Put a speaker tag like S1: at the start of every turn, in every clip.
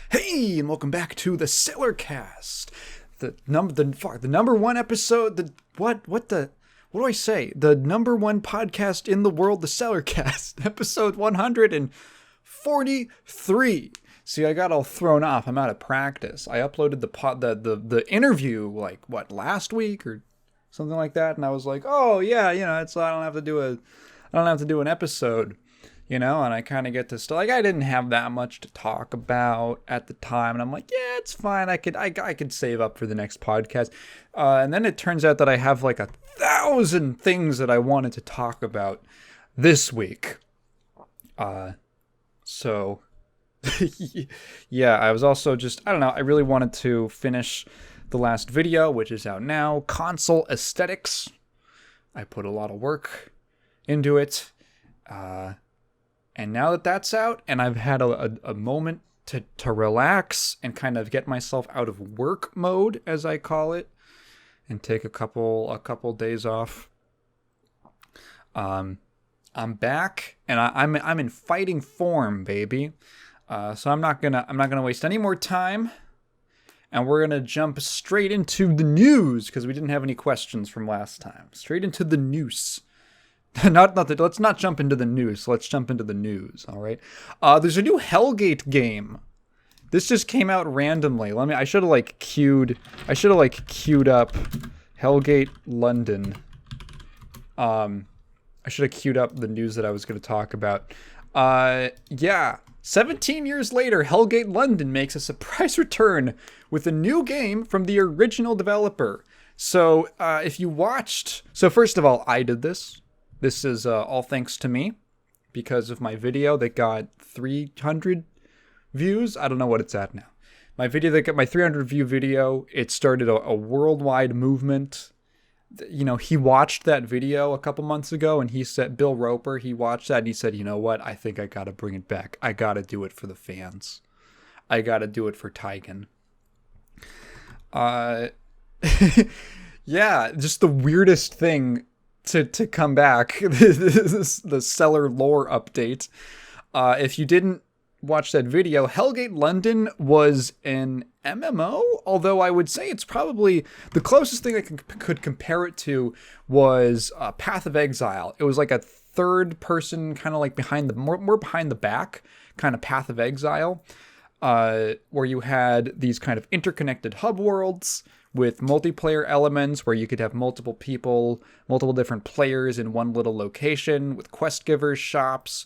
S1: Hey, and welcome back to the Cellarcast, the number one episode. What do I say? The number one podcast in the world, the Cellarcast, episode 143. See, I got all thrown off. I'm out of practice. I uploaded the interview last week or something like that, and I was like, oh yeah, it's I don't have to do an episode. And I kind of get to I didn't have that much to talk about at the time, and I'm like, yeah, it's fine. I could save up for the next podcast, and then it turns out that I have like 1,000 things that I wanted to talk about this week. So yeah, I was also just I don't know. I really wanted to finish the last video, which is out now. Console aesthetics. I put a lot of work into it. And now that that's out, and I've had a moment to relax and kind of get myself out of work mode, as I call it, and take a couple days off. I'm back, and I'm in fighting form, baby. So I'm not gonna waste any more time, and we're gonna jump straight into the news because we didn't have any questions from last time. Straight into the news. Let's not jump into the news. Let's jump into the news. All right. There's a new Hellgate game. This just came out randomly. I should have queued up Hellgate London. I should have queued up the news that I was going to talk about. Yeah. 17 years later, Hellgate London makes a surprise return with a new game from the original developer. So, if you watched... So, first of all, I did this. This is all thanks to me because of my video that got 300 views. I don't know what it's at now. My video that got my 300 view video, it started a worldwide movement. He watched that video a couple months ago and he said, Bill Roper, he watched that and he said, you know what? I think I got to bring it back. I got to do it for the fans. I got to do it for Tigan. Yeah, just the weirdest thing to come back. The Cellar lore update. If you didn't watch that video, Hellgate London was an MMO, although I would say it's probably the closest thing I could compare it to was Path of Exile. It was like a third person, kind of like more behind the back kind of Path of Exile, where you had these kind of interconnected hub worlds with multiplayer elements where you could have multiple people, multiple different players in one little location with quest givers, shops,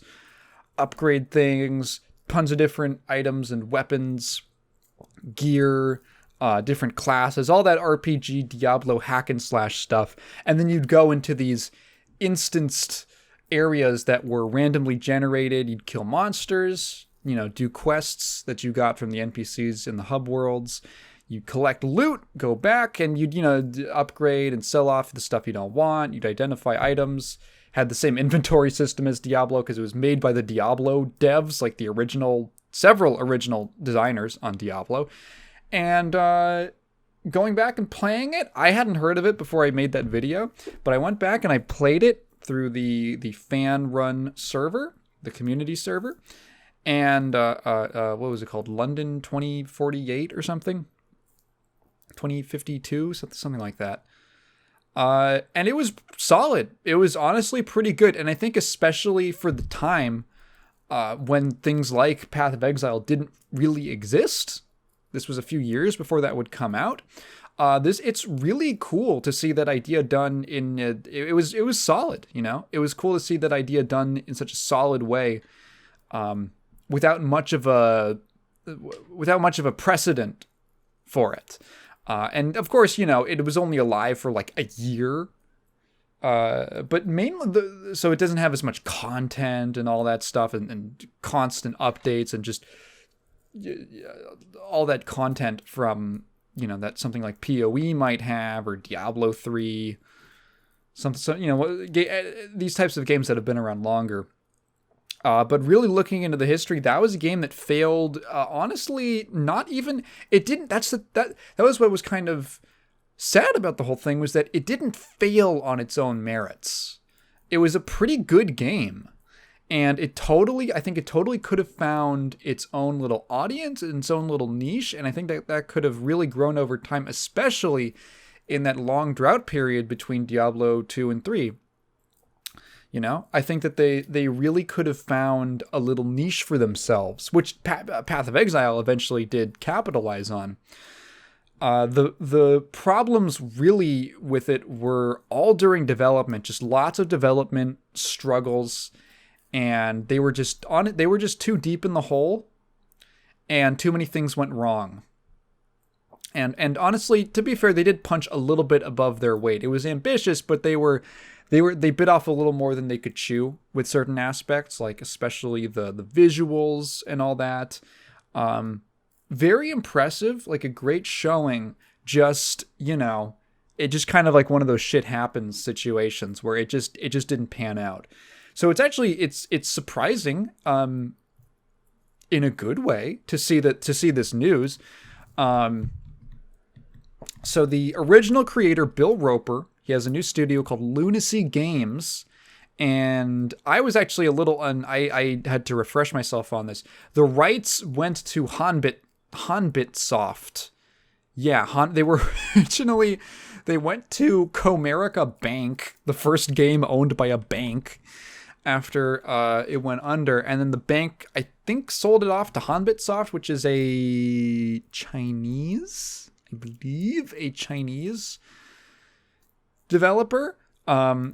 S1: upgrade things, tons of different items and weapons, gear, different classes, all that RPG Diablo hack and slash stuff. And then you'd go into these instanced areas that were randomly generated. You'd kill monsters, do quests that you got from the NPCs in the hub worlds. You collect loot, go back, and you'd, upgrade and sell off the stuff you don't want. You'd identify items. Had the same inventory system as Diablo because it was made by the Diablo devs, like several original designers on Diablo. And going back and playing it, I hadn't heard of it before I made that video, but I went back and I played it through the fan-run server, the community server. And what was it called? London 2048 or something? 2052, something like that. And it was solid. It was honestly pretty good. And I think especially for the time when things like Path of Exile didn't really exist. This was a few years before that would come out. It's really cool to see that idea done in it was solid, It was cool to see that idea done in such a solid way, without much of a precedent for it. And of course, it was only alive for like a year. But mainly, so it doesn't have as much content and all that stuff and constant updates and just all that content from, that something like PoE might have or Diablo 3. These types of games that have been around longer. But really looking into the history, that was a game that failed. Honestly, not even it didn't. That was what was kind of sad about the whole thing, was that it didn't fail on its own merits. It was a pretty good game, And I think it totally could have found its own little audience, its own little niche. And I think that could have really grown over time, especially in that long drought period between Diablo 2 and 3. You know, I think that they really could have found a little niche for themselves, which Path of Exile eventually did capitalize on. The problems really with it were all during development, just lots of development struggles, and they were just on it. They were just too deep in the hole, and too many things went wrong. And honestly, to be fair, they did punch a little bit above their weight. It was ambitious, but they bit off a little more than they could chew with certain aspects, like especially the visuals and all that. Very impressive, like a great showing. Just, you know, it just kind of like one of those shit happens situations where it just didn't pan out. So it's surprising, in a good way to see this news. So the original creator, Bill Roper, he has a new studio called Lunacy Games. And I was actually a little I had to refresh myself on this. The rights went to Hanbitsoft. Yeah, they were originally, they went to Comerica Bank, the first game owned by a bank, after it went under. And then the bank, I think, sold it off to Hanbitsoft, which is a Chinese developer.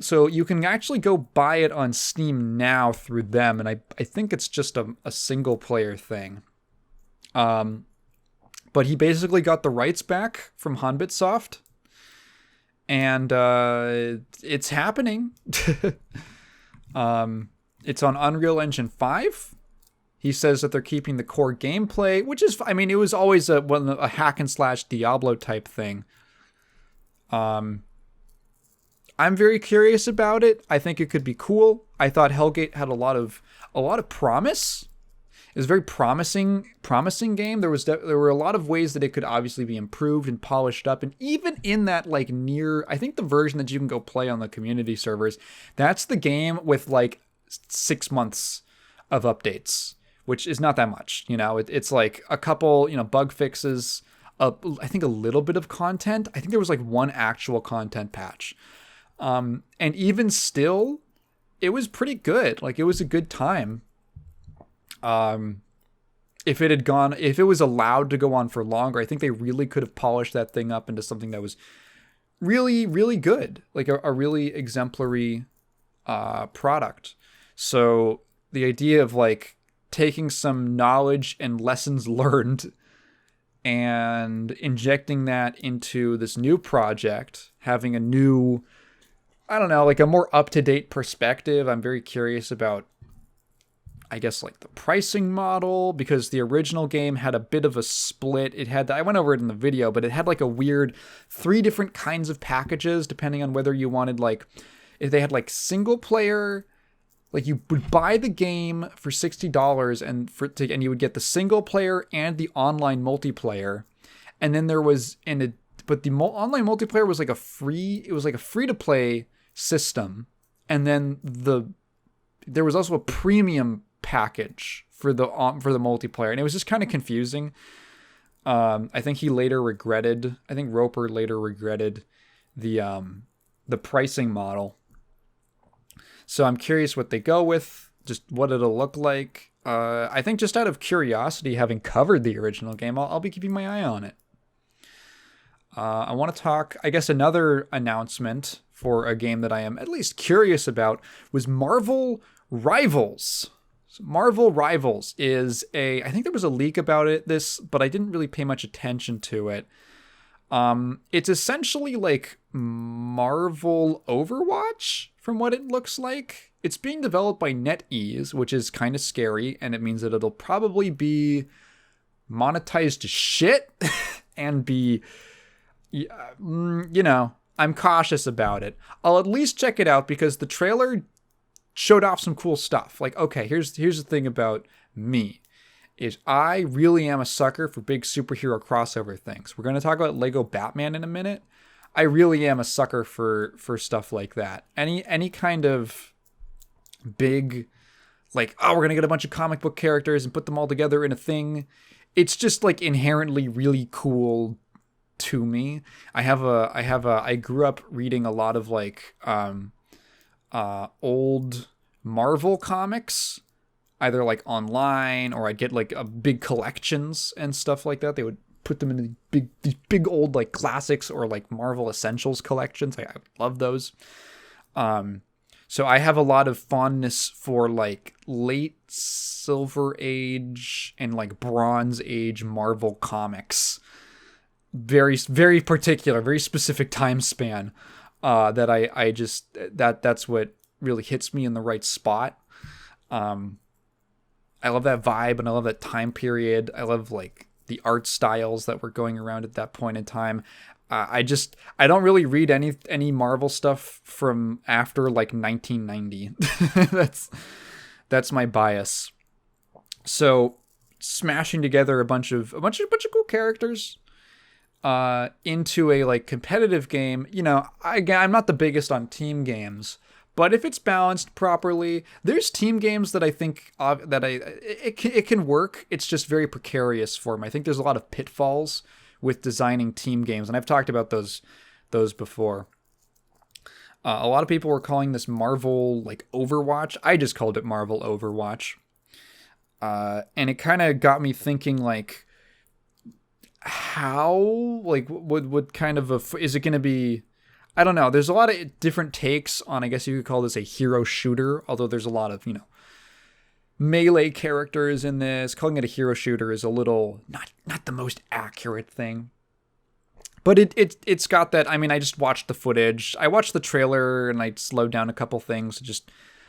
S1: So you can actually go buy it on Steam now through them, and I think it's just a single player thing. But he basically got the rights back from Hanbitsoft, and it's happening. It's on Unreal Engine 5. He says that they're keeping the core gameplay, which is, I mean, it was always a hack and slash Diablo type thing. I'm very curious about it. I think it could be cool. I thought Hellgate had a lot of promise. It was a very promising game. There were a lot of ways that it could obviously be improved and polished up. And even in that, like, I think the version that you can go play on the community servers, that's the game with like 6 months of updates, which is not that much. You know, it's like a couple, you know, bug fixes, I think a little bit of content. I think there was like one actual content patch. And even still, it was pretty good. Like, it was a good time. If it was allowed to go on for longer, I think they really could have polished that thing up into something that was really, really good. Like a really exemplary, product. So the idea of like taking some knowledge and lessons learned and injecting that into this new project, having a new, I don't know, like a more up-to-date perspective. I'm very curious about, I guess, like the pricing model, because the original game had a bit of a split. I went over it in the video, but it had like a weird 3 different kinds of packages depending on whether you wanted, like, if they had like single player, like you would buy the game for $60 and you would get the single player and the online multiplayer. And then there was but the online multiplayer was like a free to play system. And then there was also a premium package for the multiplayer, and it was just kind of confusing. I think Roper later regretted the pricing model. So I'm curious what they go with, just what it'll look like. I think just out of curiosity, having covered the original game, I'll be keeping my eye on it. I want to talk, I guess, another announcement for a game that I am at least curious about was Marvel Rivals. So Marvel Rivals is I think there was a leak about this, but I didn't really pay much attention to it. It's essentially like Marvel Overwatch from what it looks like. It's being developed by NetEase, which is kind of scary, and it means that it'll probably be monetized to shit and be, you know, I'm cautious about it. I'll at least check it out because the trailer showed off some cool stuff. Like, okay, here's the thing about me. Is I really am a sucker for big superhero crossover things. We're going to talk about Lego Batman in a minute. I really am a sucker for stuff like that. Any kind of big like, oh, we're gonna get a bunch of comic book characters and put them all together in a thing. It's just like inherently really cool to me. I grew up reading a lot of like old Marvel comics, either like online or I'd get like a big collections and stuff like that. They would put them in these big old like classics or like Marvel Essentials collections. I love those. So I have a lot of fondness for like late Silver Age and like Bronze Age Marvel comics. Very, very particular, very specific time span. That I just that's what really hits me in the right spot. I love that vibe and I love that time period. I love like the art styles that were going around at that point in time. I don't really read any Marvel stuff from after like 1990. That's my bias. So smashing together a bunch of cool characters into a like competitive game. I'm not the biggest on team games, but if it's balanced properly, there's team games that I think it can work. It's just very precarious for me. I think there's a lot of pitfalls with designing team games, and I've talked about those before. A lot of people were calling this Marvel like Overwatch. I just called it Marvel Overwatch, and it kind of got me thinking like, how like would kind of is it going to be? I don't know. There's a lot of different takes on, I guess you could call this a hero shooter, although there's a lot of, melee characters in this. Calling it a hero shooter is a little not the most accurate thing. But it's got that. I mean, I just watched the footage. I watched the trailer and I slowed down a couple things.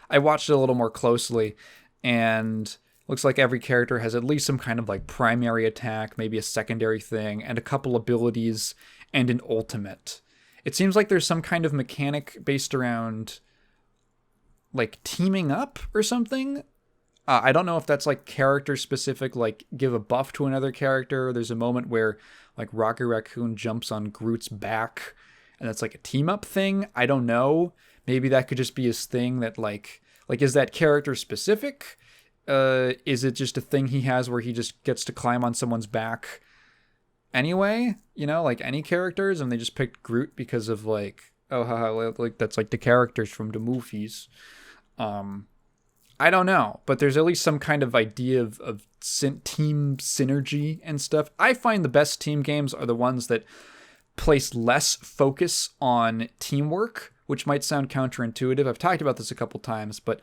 S1: I watched it a little more closely, and looks like every character has at least some kind of like primary attack, maybe a secondary thing, and a couple abilities and an ultimate. It seems like there's some kind of mechanic based around like teaming up or something. I don't know if that's like character specific, like give a buff to another character. There's a moment where like Rocket Raccoon jumps on Groot's back and that's like a team up thing. I don't know. Maybe that could just be his thing that like is that character specific? Is it just a thing he has where he just gets to climb on someone's back anyway, like any characters, and they just picked Groot because of like, oh haha, like that's like the characters from the movies. I don't know, but there's at least some kind of idea of team synergy and stuff. I find the best team games are the ones that place less focus on teamwork, which might sound counterintuitive. I've talked about this a couple times, but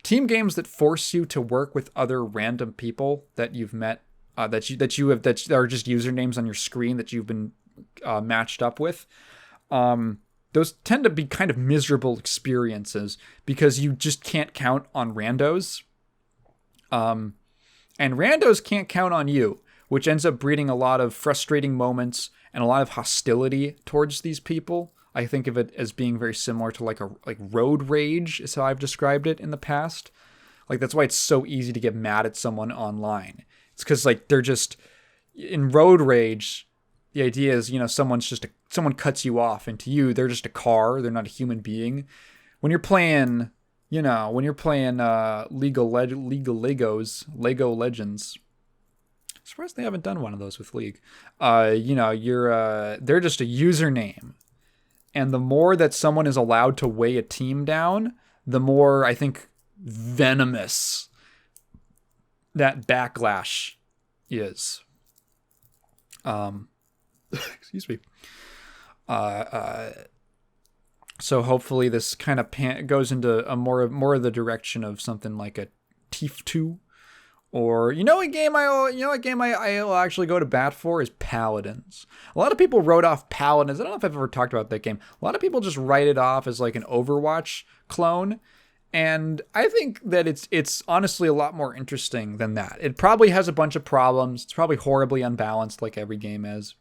S1: team games that force you to work with other random people that you've met, that are just usernames on your screen that you've been matched up with. Those tend to be kind of miserable experiences because you just can't count on randos. And randos can't count on you, which ends up breeding a lot of frustrating moments and a lot of hostility towards these people. I think of it as being very similar to like road rage is how I've described it in the past. Like that's why it's so easy to get mad at someone online. It's because like they're just in road rage. The idea is, someone cuts you off, and to you, they're just a car. They're not a human being. When you're playing, Lego Legends. I'm surprised they haven't done one of those with League. They're just a username. And the more that someone is allowed to weigh a team down, the more, I think, venomous that backlash is. Excuse me. So hopefully this kind of goes into a more of the direction of something like a Thief 2, or a game I'll actually go to bat for is Paladins. A lot of people wrote off Paladins. I don't know if I've ever talked about that game. A lot of people just write it off as like an Overwatch clone. And I think that it's honestly a lot more interesting than that. It probably has a bunch of problems. It's probably horribly unbalanced like every game is.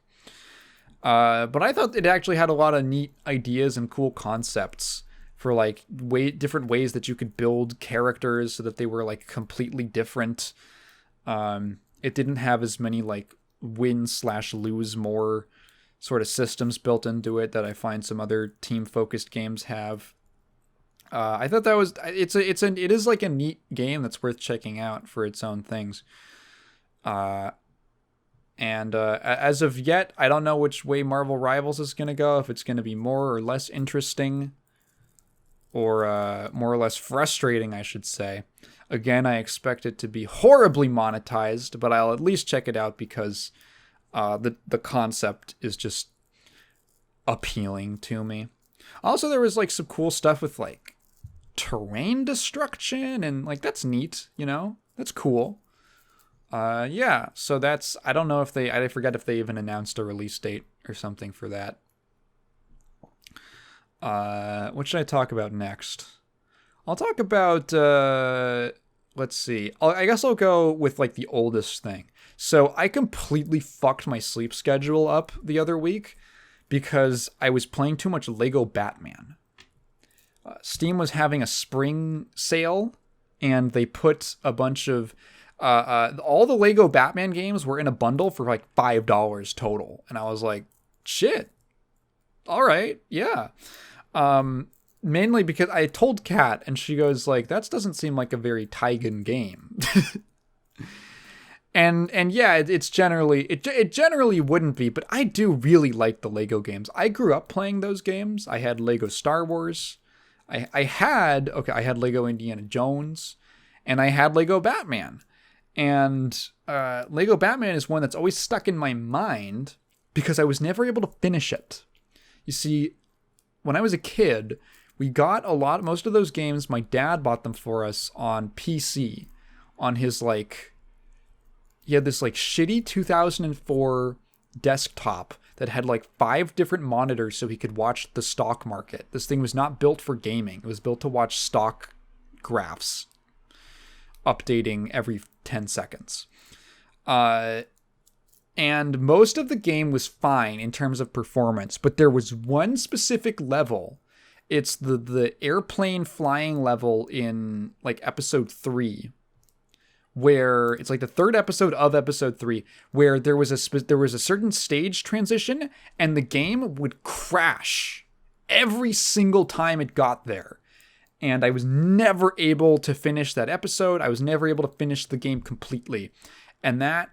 S1: But I thought it actually had a lot of neat ideas and cool concepts for like different ways that you could build characters so that they were like completely different. It didn't have as many like win/lose more sort of systems built into it that I find some other team focused games have. I thought that was it is like a neat game that's worth checking out for its own things. And as of yet, I don't know which way Marvel Rivals is going to go. If it's going to be more or less interesting, or more or less frustrating, I should say. Again, I expect it to be horribly monetized, but I'll at least check it out because the concept is just appealing to me. Also, there was like some cool stuff with like terrain destruction, and like that's neat, that's cool. Yeah, so that's, I don't know if I forget if they even announced a release date or something for that. What should I talk about next? I'll talk about, let's see. I guess I'll go with like the oldest thing. So I completely fucked my sleep schedule up the other week because I was playing too much Lego Batman. Steam was having a spring sale, and they put a bunch of all the Lego Batman games were in a bundle for like $5 total, and I was like, shit, all right, yeah. Mainly because I told Kat, and she goes like, that doesn't seem like a very Taigen game. And yeah, it generally wouldn't be, but I do really like the Lego games. I grew up playing those games. I had Lego Star Wars. I had Lego Indiana Jones, and I had Lego Batman. And Lego Batman is one that's always stuck in my mind because I was never able to finish it. You see, when I was a kid, we got most of those games, my dad bought them for us on PC, on his he had this like shitty 2004 desktop that had like 5 different monitors so he could watch the stock market. This thing was not built for gaming. It was built to watch stock graphs updating every 10 seconds. And most of the game was fine in terms of performance, but there was one specific level. It's the airplane flying level in like episode 3, where it's like the third episode of episode 3, where there was a certain stage transition and the game would crash every single time it got there. And I was never able to finish that episode. I was never able to finish the game completely. And that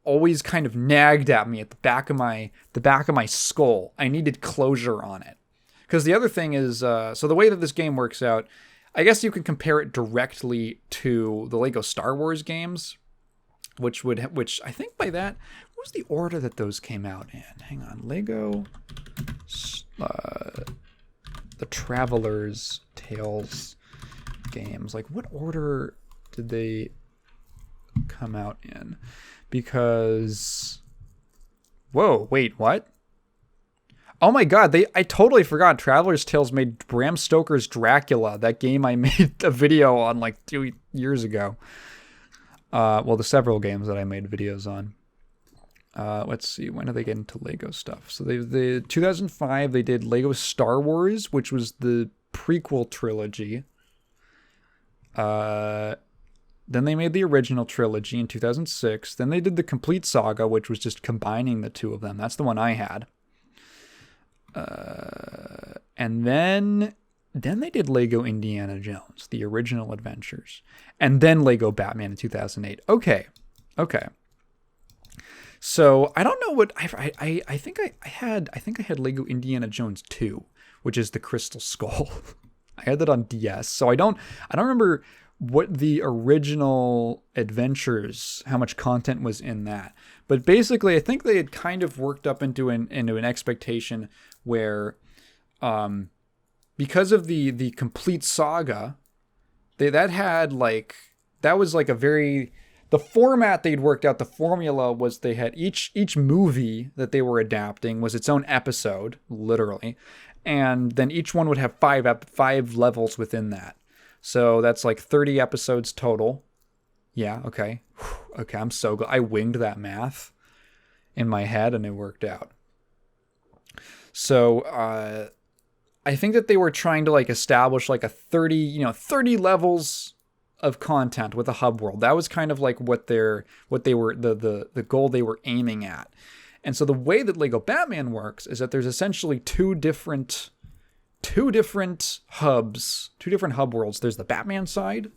S1: always kind of nagged at me at the back of my skull. I needed closure on it. Because the other thing is, so the way that this game works out, I guess you can compare it directly to the Lego Star Wars games, which I think by that, what was the order that those came out in? Hang on, Lego, the Traveler's Tales games. Like, what order did they come out in? Because, whoa, wait, what? Oh my god, I totally forgot Traveler's Tales made Bram Stoker's Dracula, that game I made a video on like 2 years ago. Well, the several games that I made videos on. Let's see, when did they get into Lego stuff? So they 2005, they did Lego Star Wars, which was the prequel trilogy. Then they made the original trilogy in 2006. Then they did the Complete Saga, which was just combining the two of them. That's the one I had. And then they did Lego Indiana Jones, the original adventures, and then Lego Batman in 2008. Okay. So I don't know what I think I had Lego Indiana Jones 2, which is the Crystal Skull. I had that on DS. So I don't remember what the original adventures, how much content was in that. But basically, I think they had kind of worked up into an expectation where, because of the Complete Saga, that was like a very, the format they'd worked out, the formula was they had each movie that they were adapting was its own episode, literally, and then each one would have 5 levels within that. So that's like 30 episodes total. Yeah, okay. Okay, I'm so glad. I winged that math in my head and it worked out. So I think that they were trying to like establish like a 30 levels of content with a hub world. That was kind of like what they were the goal they were aiming at. And so the way that Lego Batman works is that there's essentially two different two different hub worlds. There's the Batman side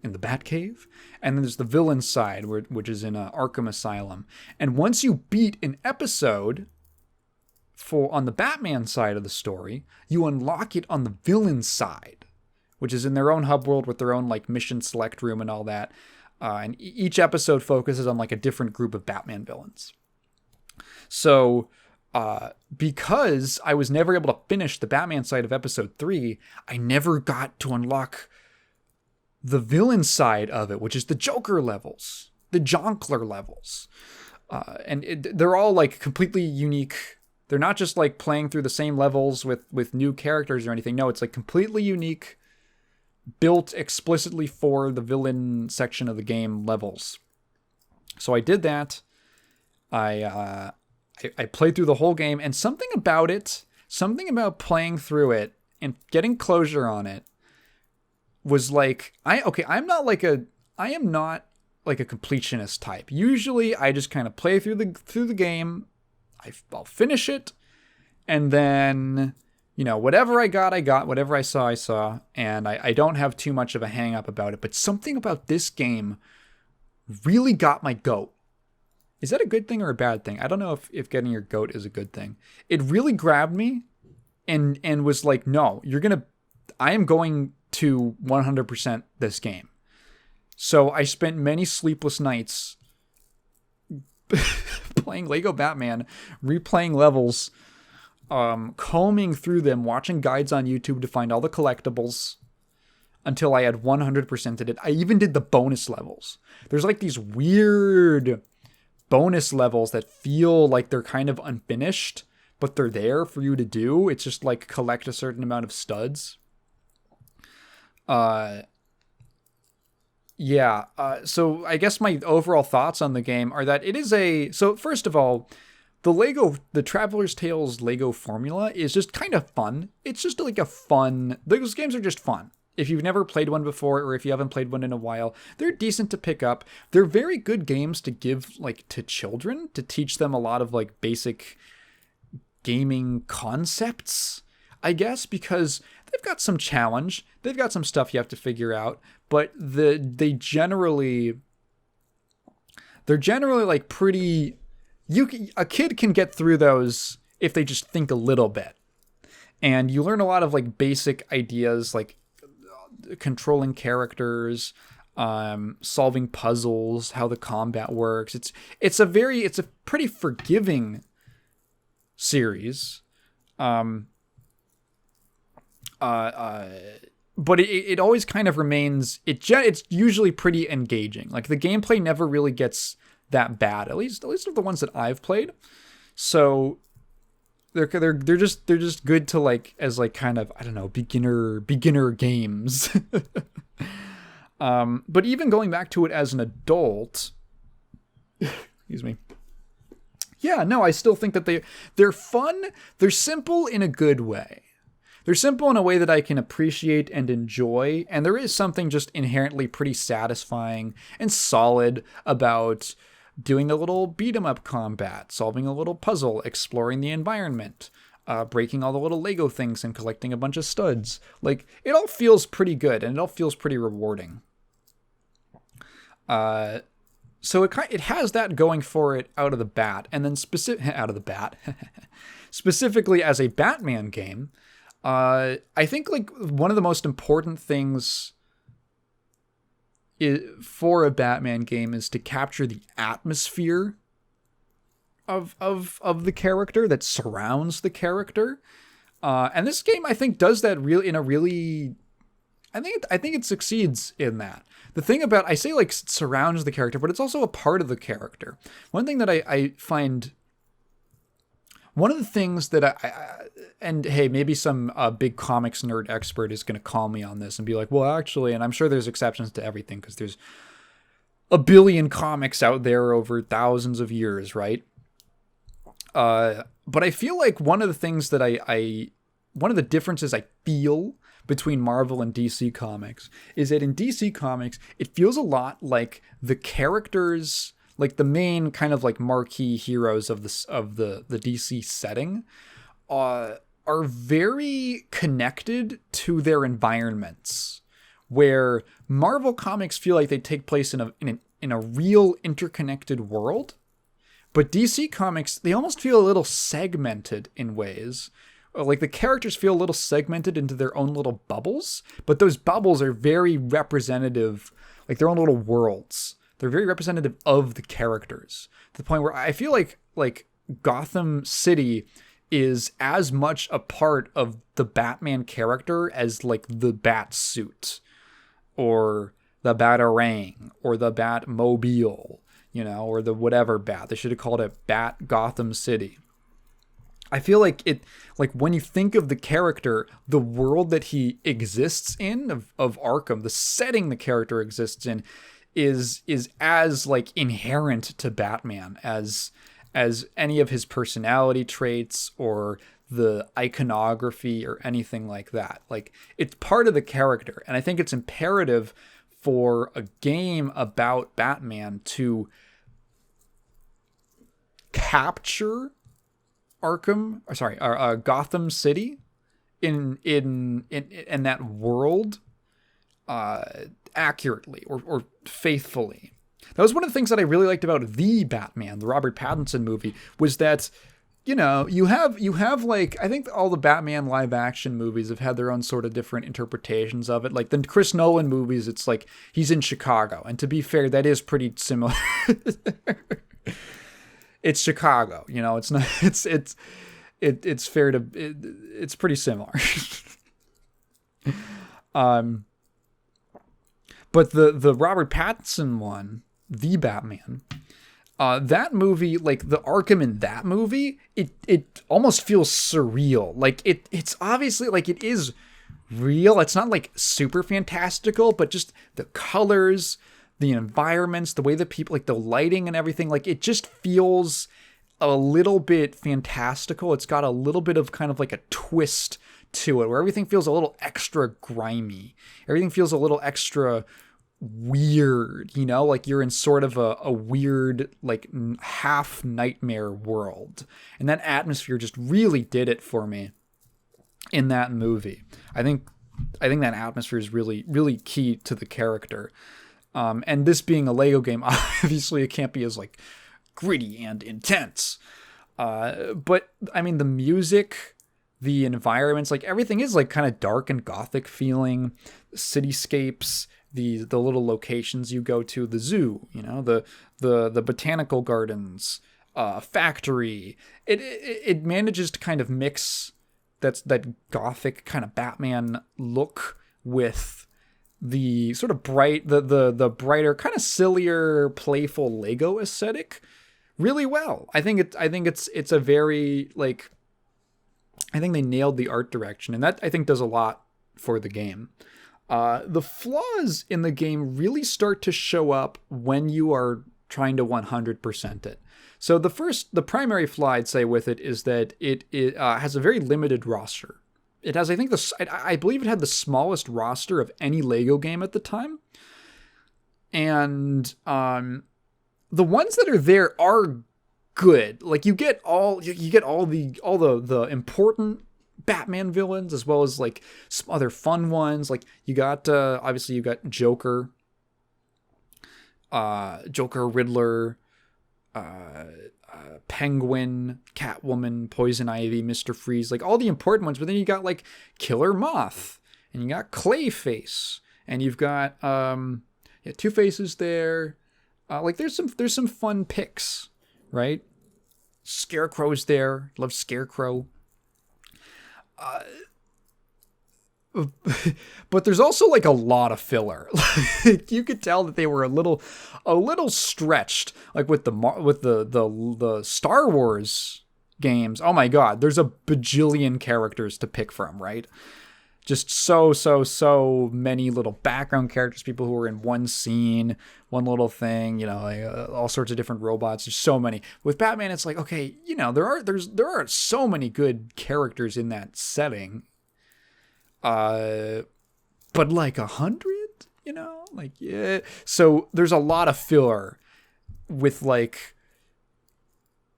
S1: in the Batcave, and then there's the villain side, which is in Arkham Asylum. And once you beat an episode on the Batman side of the story, you unlock it on the villain side, which is in their own hub world with their own like mission select room and all that. And each episode focuses on like a different group of Batman villains. So, because I was never able to finish the Batman side of episode 3, I never got to unlock the villain side of it, which is the Joker levels, the Jonkler levels. They're all like completely unique. They're not just like playing through the same levels with new characters or anything. No, it's like completely unique, built explicitly for the villain section of the game levels. So I did that. I played through the whole game, and something about playing through it and getting closure on it was like, I am not like a completionist type. Usually I just kind of play through the game. I'll finish it, and then, whatever I got, whatever I saw, and I don't have too much of a hang up about it. But something about this game really got my goat. Is that a good thing or a bad thing? I don't know if getting your goat is a good thing. It really grabbed me and was like, no, I am going to 100% this game. So I spent many sleepless nights playing Lego Batman, replaying levels, combing through them, watching guides on YouTube to find all the collectibles until I had 100%ed it. I even did the bonus levels. There's like these weird bonus levels that feel like they're kind of unfinished, but they're there for you to do. It's just like collect a certain amount of studs. So I guess my overall thoughts on the game are that it is so first of all, the Traveler's Tales Lego formula is just kind of fun. It's just like those games are just fun. If you've never played one before, or if you haven't played one in a while, they're decent to pick up. They're very good games to give like to children, to teach them a lot of like basic gaming concepts, I guess, because they've got some challenge. They've got some stuff you have to figure out, but they're generally like pretty. A kid can get through those if they just think a little bit, and you learn a lot of like basic ideas like controlling characters, solving puzzles, how the combat works. It's a pretty forgiving series. But it always kind of remains, it's usually pretty engaging. Like the gameplay never really gets that bad, at least of the ones that I've played. So they're just good to like, as like kind of, I don't know, beginner games. But even going back to it as an adult, excuse me. Yeah, no, I still think that they're fun. They're simple in a good way. They're simple in a way that I can appreciate and enjoy, and there is something just inherently pretty satisfying and solid about doing a little beat-em-up combat, solving a little puzzle, exploring the environment, breaking all the little Lego things and collecting a bunch of studs. Like, it all feels pretty good, and it all feels pretty rewarding. So it has that going for it out of the bat, and then specifically as a Batman game, I think like one of the most important things for a Batman game is to capture the atmosphere of the character that surrounds the character. And this game, I think, does that I think it succeeds in that. The thing about, I say like surrounds the character, but it's also a part of the character. One thing that I find, one of the things that and hey, maybe some big comics nerd expert is going to call me on this and be like, well, actually, and I'm sure there's exceptions to everything because there's a billion comics out there over thousands of years, right? But I feel like one of the things that one of the differences I feel between Marvel and DC Comics is that in DC Comics, it feels a lot like the characters, like the main kind of like marquee heroes of the DC setting, are very connected to their environments, where Marvel comics feel like they take place in a real interconnected world, but DC comics, they almost feel a little segmented in ways. Like the characters feel a little segmented into their own little bubbles, but those bubbles are very representative, like their own little worlds. They're very representative of the characters, to the point where I feel like Gotham City is as much a part of the Batman character as like the Bat suit or the Batarang or the Batmobile, you know, or the whatever Bat. They should have called it Bat Gotham City. I feel like when you think of the character, the world that he exists in of Arkham, the setting the character exists in is as like inherent to Batman as any of his personality traits or the iconography or anything like that. Like, it's part of the character. And I think it's imperative for a game about Batman to capture Gotham City in that world accurately or faithfully. That was one of the things that I really liked about The Batman, the Robert Pattinson movie, was that, you know, you have like, I think all the Batman live action movies have had their own sort of different interpretations of it. Like the Chris Nolan movies, it's like he's in Chicago. And to be fair, that is pretty similar. It's Chicago, you know, it's not, it's fair to, it's pretty similar. But the Robert Pattinson one, The Batman, that movie, like the Arkham in that movie, it almost feels surreal. Like it's obviously like it is real. It's not like super fantastical, but just the colors, the environments, the way that people, like the lighting and everything, like it just feels a little bit fantastical. It's got a little bit of kind of like a twist to it, where everything feels a little extra grimy. Everything feels a little extra weird, you know, like you're in sort of a weird, like half nightmare world. And that atmosphere just really did it for me in that movie. I think that atmosphere is really, really key to the character. And this being a Lego game, obviously it can't be as like gritty and intense. But I mean, the music, the environments, like everything is like kind of dark and gothic feeling. Cityscapes, the little locations you go to, the zoo, you know, the botanical gardens, factory. It manages to kind of mix that gothic kind of Batman look with the sort of bright, the brighter, kind of sillier, playful Lego aesthetic really well. I think it's a very, like, I think they nailed the art direction, and that I think does a lot for the game. The flaws in the game really start to show up when you are trying to 100% it. So the primary flaw I'd say with it is that it has a very limited roster. It has, I think, I believe it had the smallest roster of any Lego game at the time. And the ones that are there are good. Like you get all the important Batman villains, as well as like some other fun ones. Like you got obviously you got Joker, Riddler, Penguin, Catwoman, Poison Ivy, Mr. Freeze, like all the important ones. But then you got like Killer Moth, and you got Clayface, and you've got Two-Face's there. Like there's some fun picks, right? Scarecrow's there. Love Scarecrow. But there's also like a lot of filler. Like you could tell that they were a little stretched. Like with the Star Wars games. Oh my God, there's a bajillion characters to pick from, right? Just so many little background characters, people who are in one scene, one little thing, you know, like, all sorts of different robots. There's so many. With Batman, it's like, okay, you know, there are so many good characters in that setting. But like 100, you know, like, yeah. So there's a lot of filler with like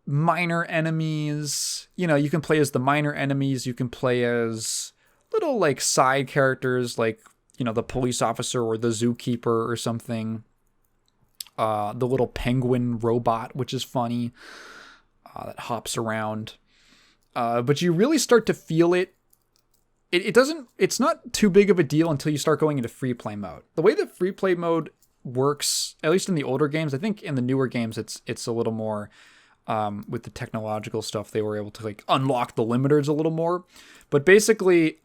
S1: minor enemies. You know, you can play as the minor enemies. You can play as little like side characters, like, you know, the police officer or the zookeeper or something. The little penguin robot, which is funny, that hops around. But you really start to feel it. It's not too big of a deal until you start going into free play mode. The way that free play mode works, at least in the older games, I think in the newer games, it's a little more, with the technological stuff, they were able to like unlock the limiters a little more. But basically,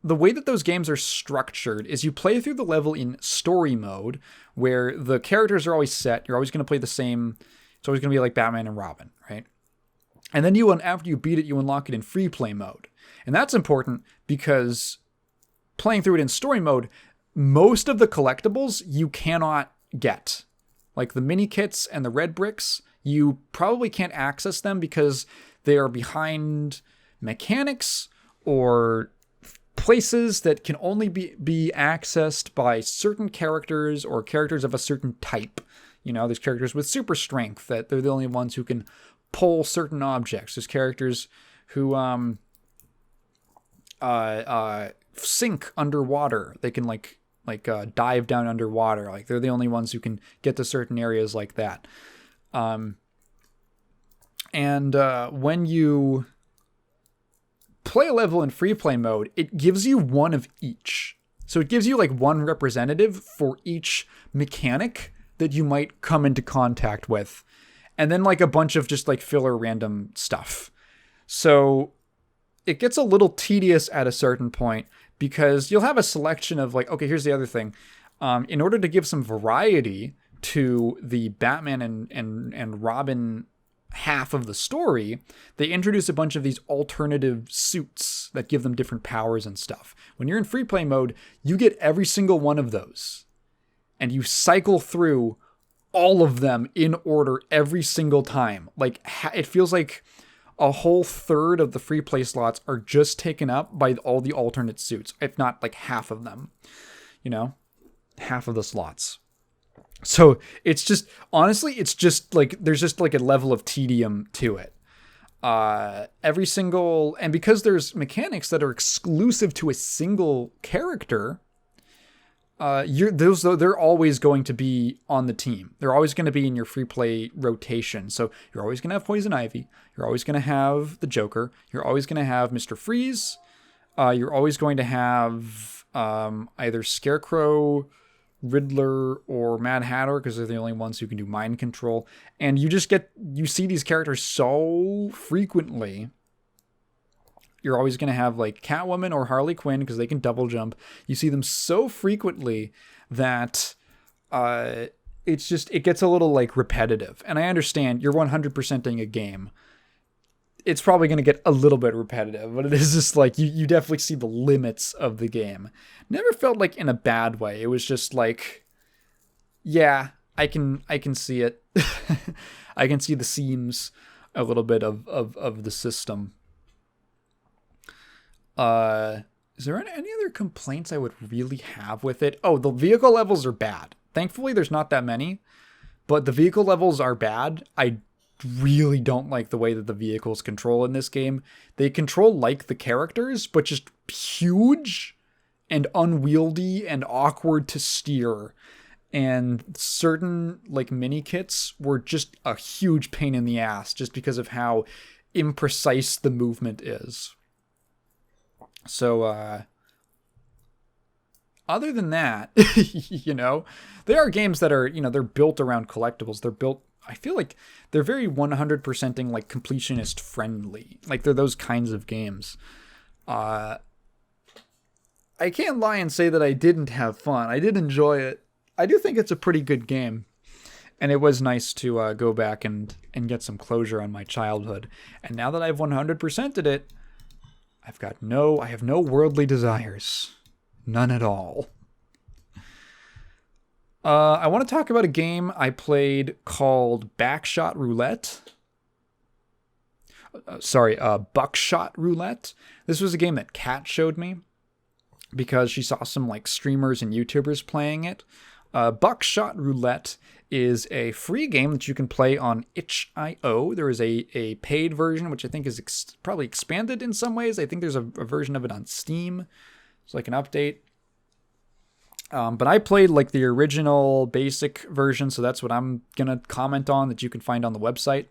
S1: the way that those games are structured is you play through the level in story mode, where the characters are always set. You're always going to play the same. It's always going to be like Batman and Robin, right? And then after you beat it, you unlock it in free play mode. And that's important because playing through it in story mode, most of the collectibles you cannot get. Like the mini kits and the red bricks, you probably can't access them because they are behind mechanics or places that can only be accessed by certain characters or characters of a certain type. You know, there's characters with super strength that they're the only ones who can pull certain objects. There's characters who sink underwater. They can like dive down underwater. Like they're the only ones who can get to certain areas like that. And when you play a level in free play mode, it gives you one of each. So it gives you like one representative for each mechanic that you might come into contact with. And then like a bunch of just like filler random stuff. So it gets a little tedious at a certain point because you'll have a selection of like, okay, here's the other thing. In order to give some variety to the Batman and Robin half of the story, they introduce a bunch of these alternative suits that give them different powers and stuff. When you're in free play mode, you get every single one of those. And you cycle through all of them in order every single time. Like, it feels like a whole third of the free play slots are just taken up by all the alternate suits, if not like half of them, you know, half of the slots. So it's just, honestly, it's just like, there's just like a level of tedium to it. Every single, and because there's mechanics that are exclusive to a single character, they're always going to be on the team. They're always going to be in your free play rotation. So you're always going to have Poison Ivy. You're always going to have the Joker. You're always going to have Mr. Freeze. You're always going to have either Scarecrow, Riddler, or Mad Hatter, because they're the only ones who can do mind control. And you see these characters so frequently. You're always going to have like Catwoman or Harley Quinn because they can double jump. You see them so frequently that it gets a little like repetitive. And I understand you're 100%ing a game. It's probably going to get a little bit repetitive, but it is just like you definitely see the limits of the game. Never felt like in a bad way. It was just like, yeah, I can see it. I can see the seams a little bit of the system. Is there any other complaints I would really have with it? Oh, the vehicle levels are bad. Thankfully, there's not that many, but the vehicle levels are bad. I really don't like the way that the vehicles control in this game. They control like the characters, but just huge and unwieldy and awkward to steer. And certain like mini kits were just a huge pain in the ass just because of how imprecise the movement is. So, other than that, you know, there are games that are, you know, they're built around collectibles. I feel like they're very 100%ing like completionist friendly. Like they're those kinds of games. I can't lie and say that I didn't have fun. I did enjoy it. I do think it's a pretty good game. And it was nice to go back and get some closure on my childhood. And now that I've 100%ed it, I have no worldly desires. None at all. I want to talk about a game I played called Buckshot Roulette. Buckshot Roulette. This was a game that Kat showed me because she saw some like streamers and YouTubers playing it. Buckshot Roulette is a free game that you can play on itch.io. There is a paid version, which I think is probably expanded in some ways. I think there's a version of it on Steam. It's like an update. But I played like the original basic version, so that's what I'm going to comment on that you can find on the website.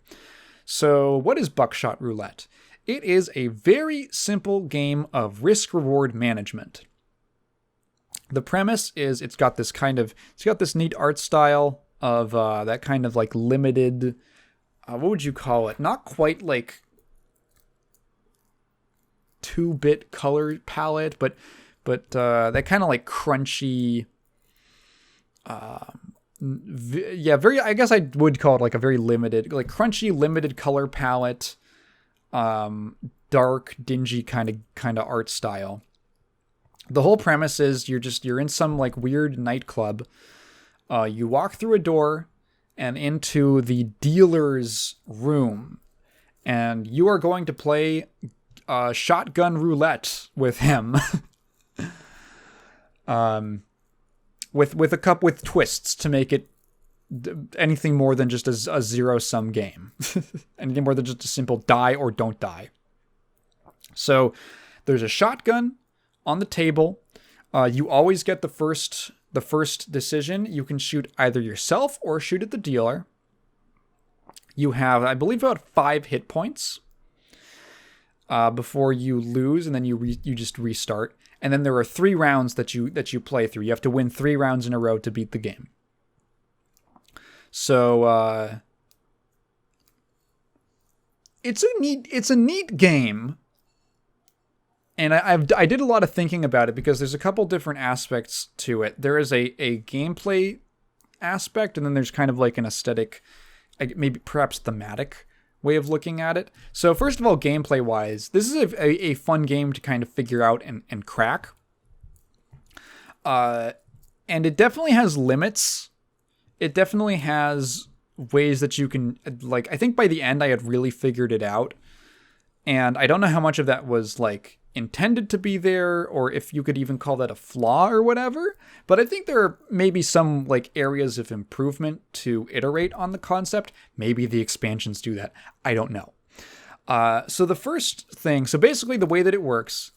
S1: So what is Buckshot Roulette? It is a very simple game of risk-reward management. The premise is it's got this neat art style of that kind of like limited, what would you call it? Not quite like 2-bit color palette, but that kind of like crunchy, very, I guess I would call it like a very limited, like crunchy, limited color palette, dark, dingy kind of art style. The whole premise is you're in some like weird nightclub. You walk through a door and into the dealer's room, and you are going to play shotgun roulette with him. with twists to make it anything more than just a zero-sum game. Anything more than just a simple die or don't die. So there's a shotgun on the table. You always get the first decision. You can shoot either yourself or shoot at the dealer. You have, I believe, about 5 hit points before you lose, and then you just restart. And then there are 3 rounds that you play through. You have to win 3 rounds in a row to beat the game. So it's a neat game. And I did a lot of thinking about it because there's a couple different aspects to it. There is a gameplay aspect, and then there's kind of like an aesthetic, maybe perhaps thematic way of looking at it. So first of all, gameplay-wise, this is a fun game to kind of figure out and crack. And it definitely has limits. It definitely has ways that you can, like, I think by the end I had really figured it out. And I don't know how much of that was, like, intended to be there, or if you could even call that a flaw or whatever. But I think there are maybe some like areas of improvement to iterate on the concept. Maybe the expansions do that. I don't know. So the first thing, so basically the way that it works,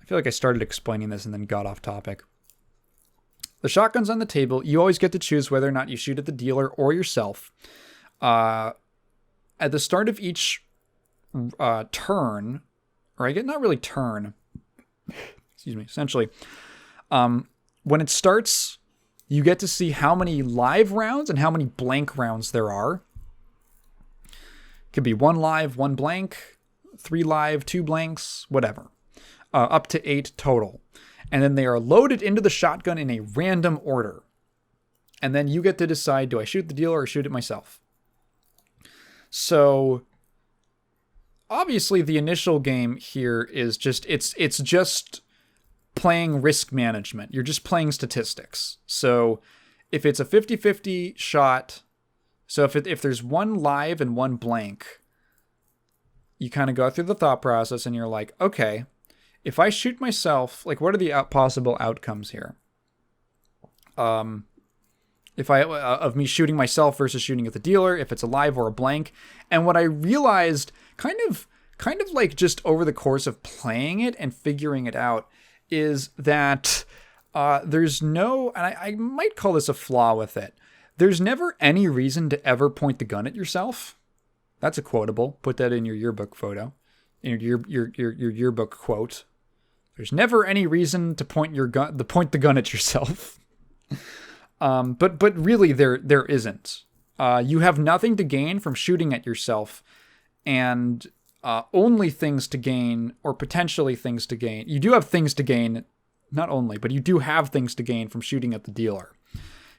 S1: I feel like I started explaining this and then got off topic. The shotgun's on the table. You always get to choose whether or not you shoot at the dealer or yourself. At the start of each turn, or I get not really turn, excuse me, essentially, when it starts, you get to see how many live rounds and how many blank rounds there are. Could be 1 live, 1 blank, 3 live, 2 blanks, whatever. Up to 8 total. And then they are loaded into the shotgun in a random order. And then you get to decide, do I shoot the dealer or shoot it myself? So obviously the initial game here is just, it's just playing risk management. You're just playing statistics. So if it's a 50-50 shot, so if there's 1 live and 1 blank, you kind of go through the thought process and you're like, okay, if I shoot myself, like what are the possible outcomes here? If of me shooting myself versus shooting at the dealer, if it's a live or a blank. And what I realized kind of like just over the course of playing it and figuring it out is that there's no, and I might call this a flaw with it. There's never any reason to ever point the gun at yourself. That's a quotable. Put that in your yearbook photo, in your yearbook quote. There's never any reason to point the gun at yourself. But really there isn't. You have nothing to gain from shooting at yourself, and only things to gain, or potentially things to gain. You do have things to gain, not only, but you do have things to gain from shooting at the dealer.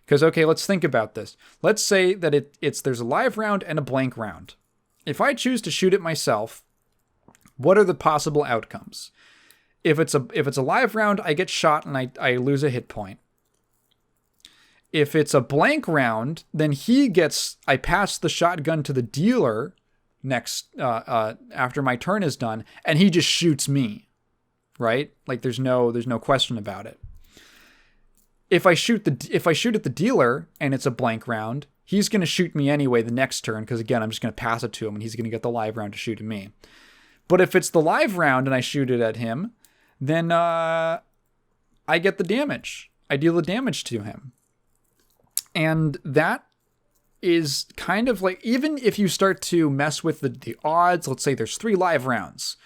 S1: Because, okay, let's think about this. Let's say that there's a live round and a blank round. If I choose to shoot it myself, what are the possible outcomes? If it's a live round, I get shot and I lose a hit point. If it's a blank round, then I pass the shotgun to the dealer next after my turn is done, and he just shoots me, right? Like there's no question about it. if I shoot at the dealer and it's a blank round, he's going to shoot me anyway the next turn, because again, I'm just going to pass it to him and he's going to get the live round to shoot at me. But if it's the live round and I shoot it at him, then I get the damage. I deal the damage to him. And that is kind of like, even if you start to mess with the odds, let's say there's 3 live rounds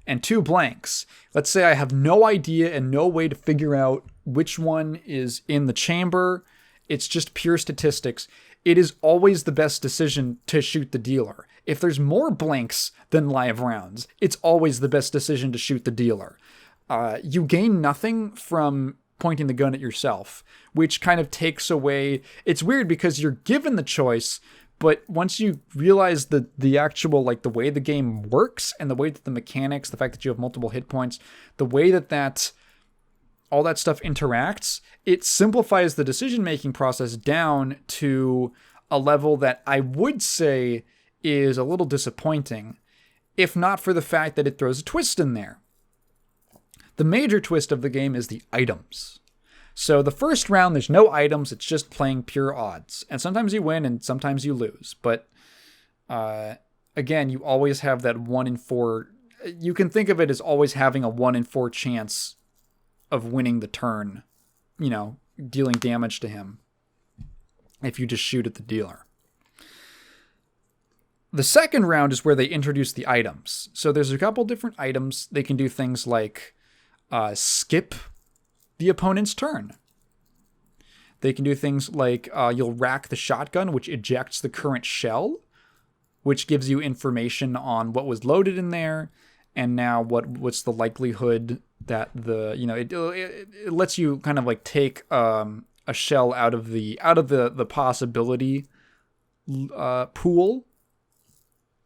S1: and 2 blanks. Let's say I have no idea and no way to figure out which one is in the chamber. It's just pure statistics. It is always the best decision to shoot the dealer. If there's more blanks than live rounds, it's always the best decision to shoot the dealer. You gain nothing from pointing the gun at yourself, which kind of takes away... It's weird because you're given the choice, but once you realize the actual, like, the way the game works and the way that the mechanics, the fact that you have multiple hit points, the way that all that stuff interacts, it simplifies the decision-making process down to a level that I would say is a little disappointing, if not for the fact that it throws a twist in there. The major twist of the game is the items. So the first round, there's no items, it's just playing pure odds. And sometimes you win and sometimes you lose. But again, you always have that 1 in 4... You can think of it as always having a 1 in 4 chance of winning the turn. You know, dealing damage to him. If you just shoot at the dealer. The second round is where they introduce the items. So there's a couple different items. They can do things like skip the opponent's turn. They can do things like you'll rack the shotgun, which ejects the current shell, which gives you information on what was loaded in there, and now what's the likelihood that it lets you kind of like take a shell out of the possibility pool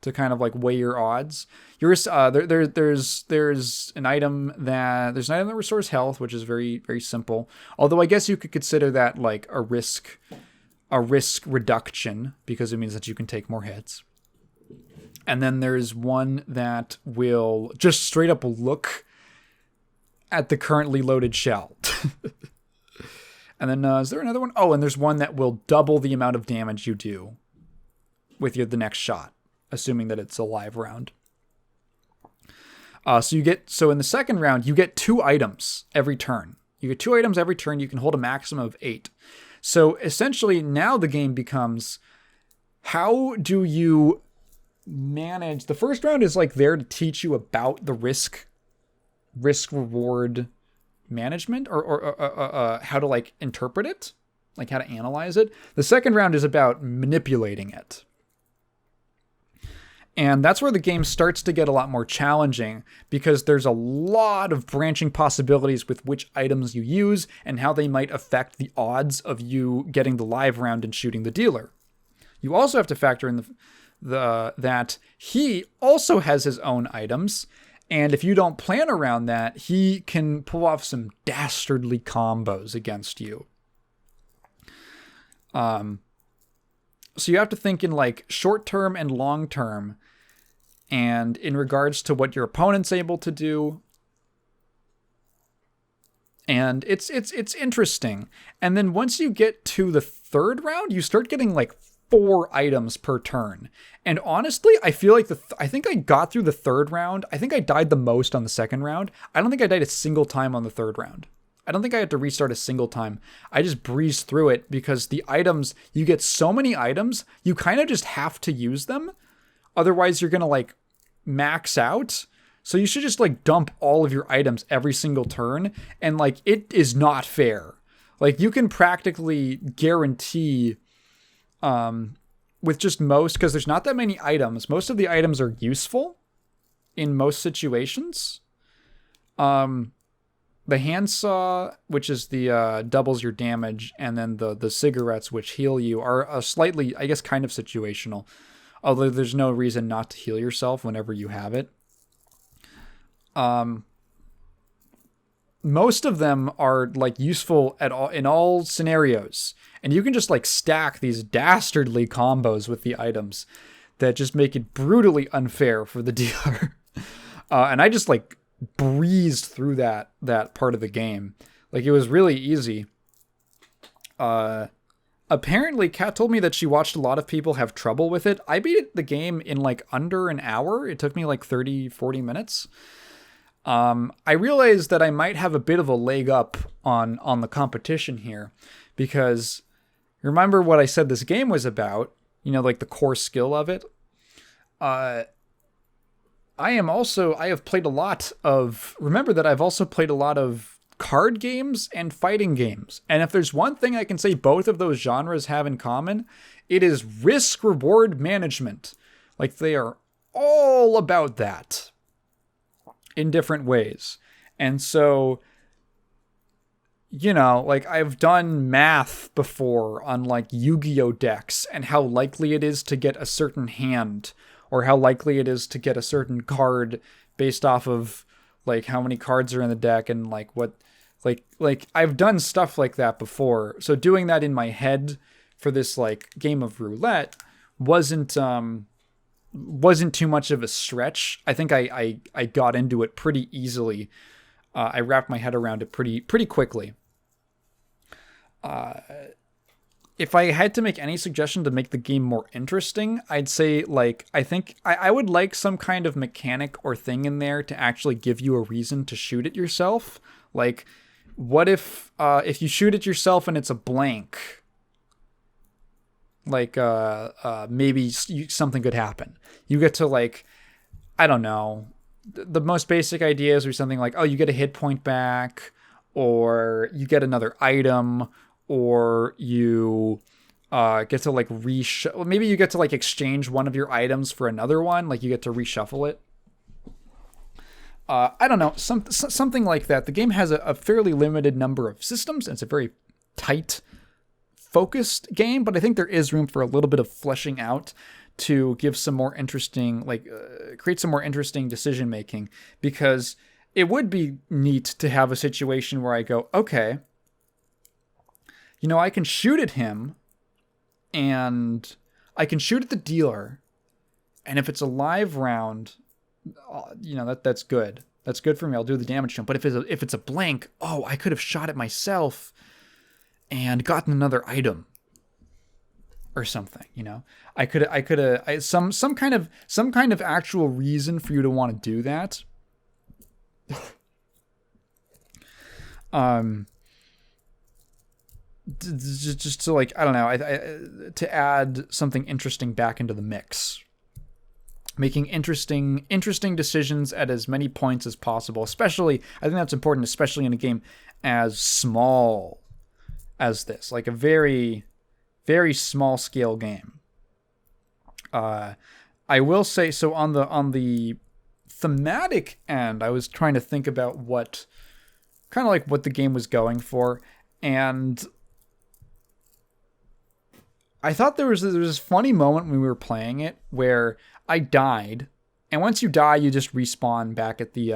S1: to kind of like weigh your odds. There's an item that restores health, which is very, very simple. Although I guess you could consider that like a risk reduction, because it means that you can take more hits. And then there's one that will just straight up look at the currently loaded shell. And then is there another one? Oh, and there's one that will double the amount of damage you do with the next shot, assuming that it's a live round. So in the second round, you get 2 items every turn. You get 2 items every turn. You can hold a maximum of 8. So essentially now the game becomes, how do you manage... The first round is like there to teach you about the risk reward management or how to like interpret it, like how to analyze it. The second round is about manipulating it. And that's where the game starts to get a lot more challenging, because there's a lot of branching possibilities with which items you use and how they might affect the odds of you getting the live round and shooting the dealer. You also have to factor in that he also has his own items, and if you don't plan around that, he can pull off some dastardly combos against you. So you have to think in like short term and long term, and in regards to what your opponent's able to do. And it's interesting. And then once you get to the third round, you start getting like 4 items per turn. And honestly, I feel like I think I got through the third round. I think I died the most on the second round. I don't think I died a single time on the third round. I don't think I had to restart a single time. I just breezed through it because the items, you get so many items, you kind of just have to use them. Otherwise, you're going to like max out. So you should just like dump all of your items every single turn. And like, it is not fair. Like you can practically guarantee with just most, because there's not that many items. Most of the items are useful in most situations. The handsaw, which is the doubles your damage, and then the cigarettes, which heal you, are slightly, I guess, kind of situational. Although there's no reason not to heal yourself whenever you have it. Most of them are like useful in all scenarios, and you can just like stack these dastardly combos with the items that just make it brutally unfair for the dealer. And I just like breezed through that part of the game. Like it was really easy. Uh, Apparently, Kat told me that she watched a lot of people have trouble with it. I beat the game in like under an hour. It took me like 30, 40 minutes. I realized that I might have a bit of a leg up on the competition here, because remember what I said this game was about, like the core skill of it. I have played a lot of, remember that I've also played a lot of card games and fighting games. And if there's one thing I can say both of those genres have in common, it is risk reward management. Like, they are all about that in different ways. And so, like, I've done math before on like Yu-Gi-Oh decks and how likely it is to get a certain hand, or how likely it is to get a certain card based off of like how many cards are in the deck, and like what, like I've done stuff like that before. So doing that in my head for this like game of roulette wasn't too much of a stretch. I think I got into it pretty easily. I wrapped my head around it pretty quickly. If I had to make any suggestion to make the game more interesting, I'd say, like, I think I would like some kind of mechanic or thing in there to actually give you a reason to shoot it yourself. Like, what if you shoot it yourself and it's a blank? Like, maybe something could happen. You get to, like, I don't know. The most basic ideas are something like, oh, you get a hit point back, or you get another item, or you get to like maybe you get to like exchange one of your items for another one, like you get to reshuffle it. I don't know, something like that. The game has a fairly limited number of systems, and it's a very tight, focused game, but I think there is room for a little bit of fleshing out to give some more interesting, like create some more interesting decision making, because it would be neat to have a situation where I go, okay, I can shoot at him, and I can shoot at the dealer, and if it's a live round, that's good. That's good for me. I'll do the damage to him. But if it's a blank, I could have shot it myself and gotten another item or something. I could have some kind of actual reason for you to want to do that. Just to, like, I don't know, to add something interesting back into the mix, making interesting decisions at as many points as possible. Especially, I think that's important, especially in a game as small as this, like a very, very small scale game. I will say, so on the thematic end, I was trying to think about what the game was going for, and I thought there was this funny moment when we were playing it where I died, and once you die, you just respawn back at the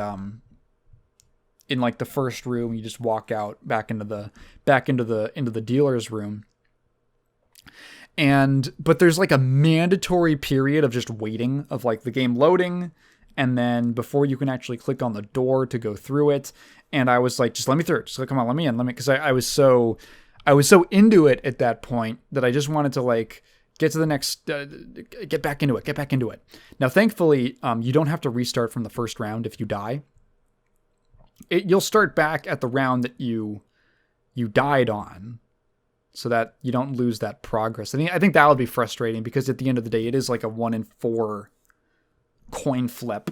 S1: in like the first room. You just walk out back into the dealer's room, but there's like a mandatory period of just waiting, of like the game loading, and then before you can actually click on the door to go through it. And I was like, just let me through. Just like, come on, let me in, because I was so into it at that point that I just wanted to like get to the next, get back into it. Now, thankfully, you don't have to restart from the first round if you die. You'll start back at the round that you died on, so that you don't lose that progress. I think that would be frustrating, because at the end of the day, it is like a 1 in 4 coin flip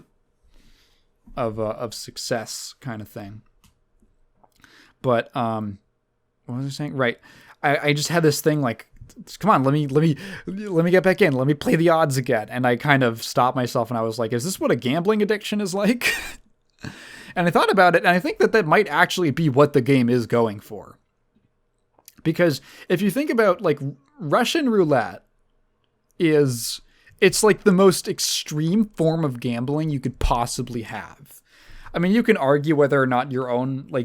S1: of success kind of thing. But what was I saying? Right. I just had this thing like, come on, let me get back in. Let me play the odds again. And I kind of stopped myself, and I was like, is this what a gambling addiction is like? And I thought about it, and I think that might actually be what the game is going for. Because if you think about, like, Russian roulette it's like the most extreme form of gambling you could possibly have. I mean, you can argue whether or not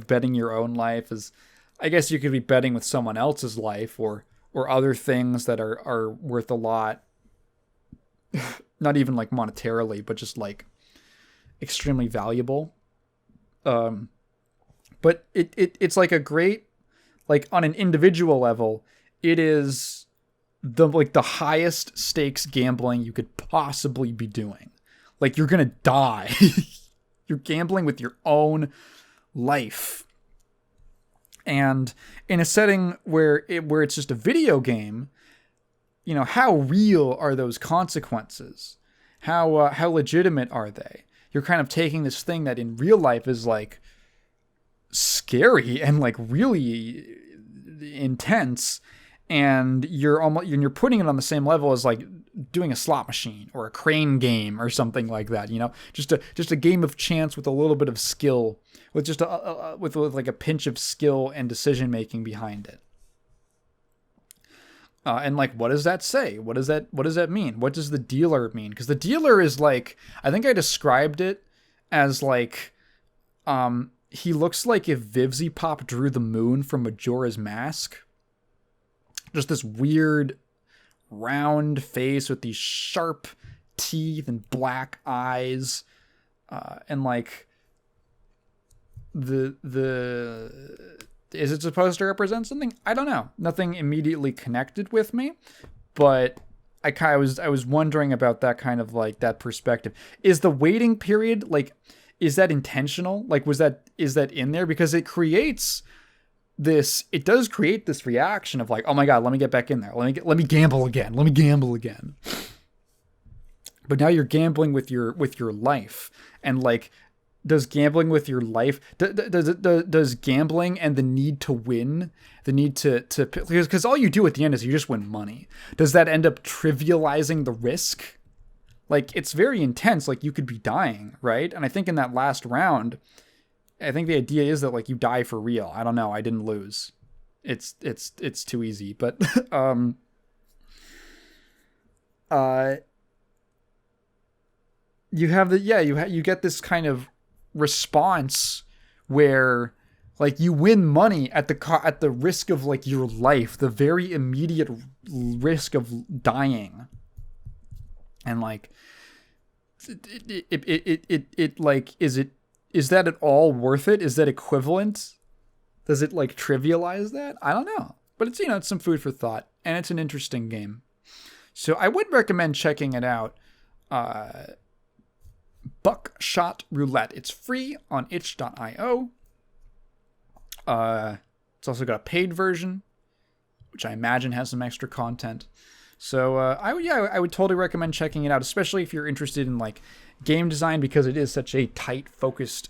S1: betting your own life is, I guess you could be betting with someone else's life, or other things that are worth a lot, not even like monetarily, but just like extremely valuable. But it's like a great like on an individual level, it is the highest stakes gambling you could possibly be doing. Like, you're gonna die. You're gambling with your own life. And in a setting where it's just a video game, you know, how real are those consequences? How legitimate are they? You're kind of taking this thing that in real life is like scary and like really intense, and you're putting it on the same level as like doing a slot machine or a crane game or something like that. You know, just a game of chance with a little bit of skill, with just with like a pinch of skill and decision making behind it. And like, what does that say? What does that mean? What does the dealer mean? Because the dealer is like, I think I described it as like, he looks like if Vivzy Pop drew the moon from Majora's Mask. Just this weird round face with these sharp teeth and black eyes, and like the is it supposed to represent something? I don't know. Nothing immediately connected with me, but I was wondering about that kind of like that perspective. Is the waiting period like, is that intentional? Like, is that in there? Because it does create this reaction of like, oh my God, let me get back in there. Let me gamble again. Let me gamble again. But now you're gambling with your life, and like, does gambling with your life, does gambling and the need to win, the need to because all you do at the end is you just win money. Does that end up trivializing the risk? Like, it's very intense. Like, you could be dying, right? And I think in that last round, I think the idea is that like you die for real. I don't know. I didn't lose. It's too easy, but you have you get this kind of response where like you win money at the risk of like your life, the very immediate risk of dying. And like it like, is that at all worth it? Is that equivalent? Does it like trivialize that? I don't know, but it's, you know, it's some food for thought, and it's an interesting game. So I would recommend checking it out. Buckshot Roulette. It's free on itch.io. It's also got a paid version, which I imagine has some extra content. So I would totally recommend checking it out, especially if you're interested in like game design, because it is such a tight, focused,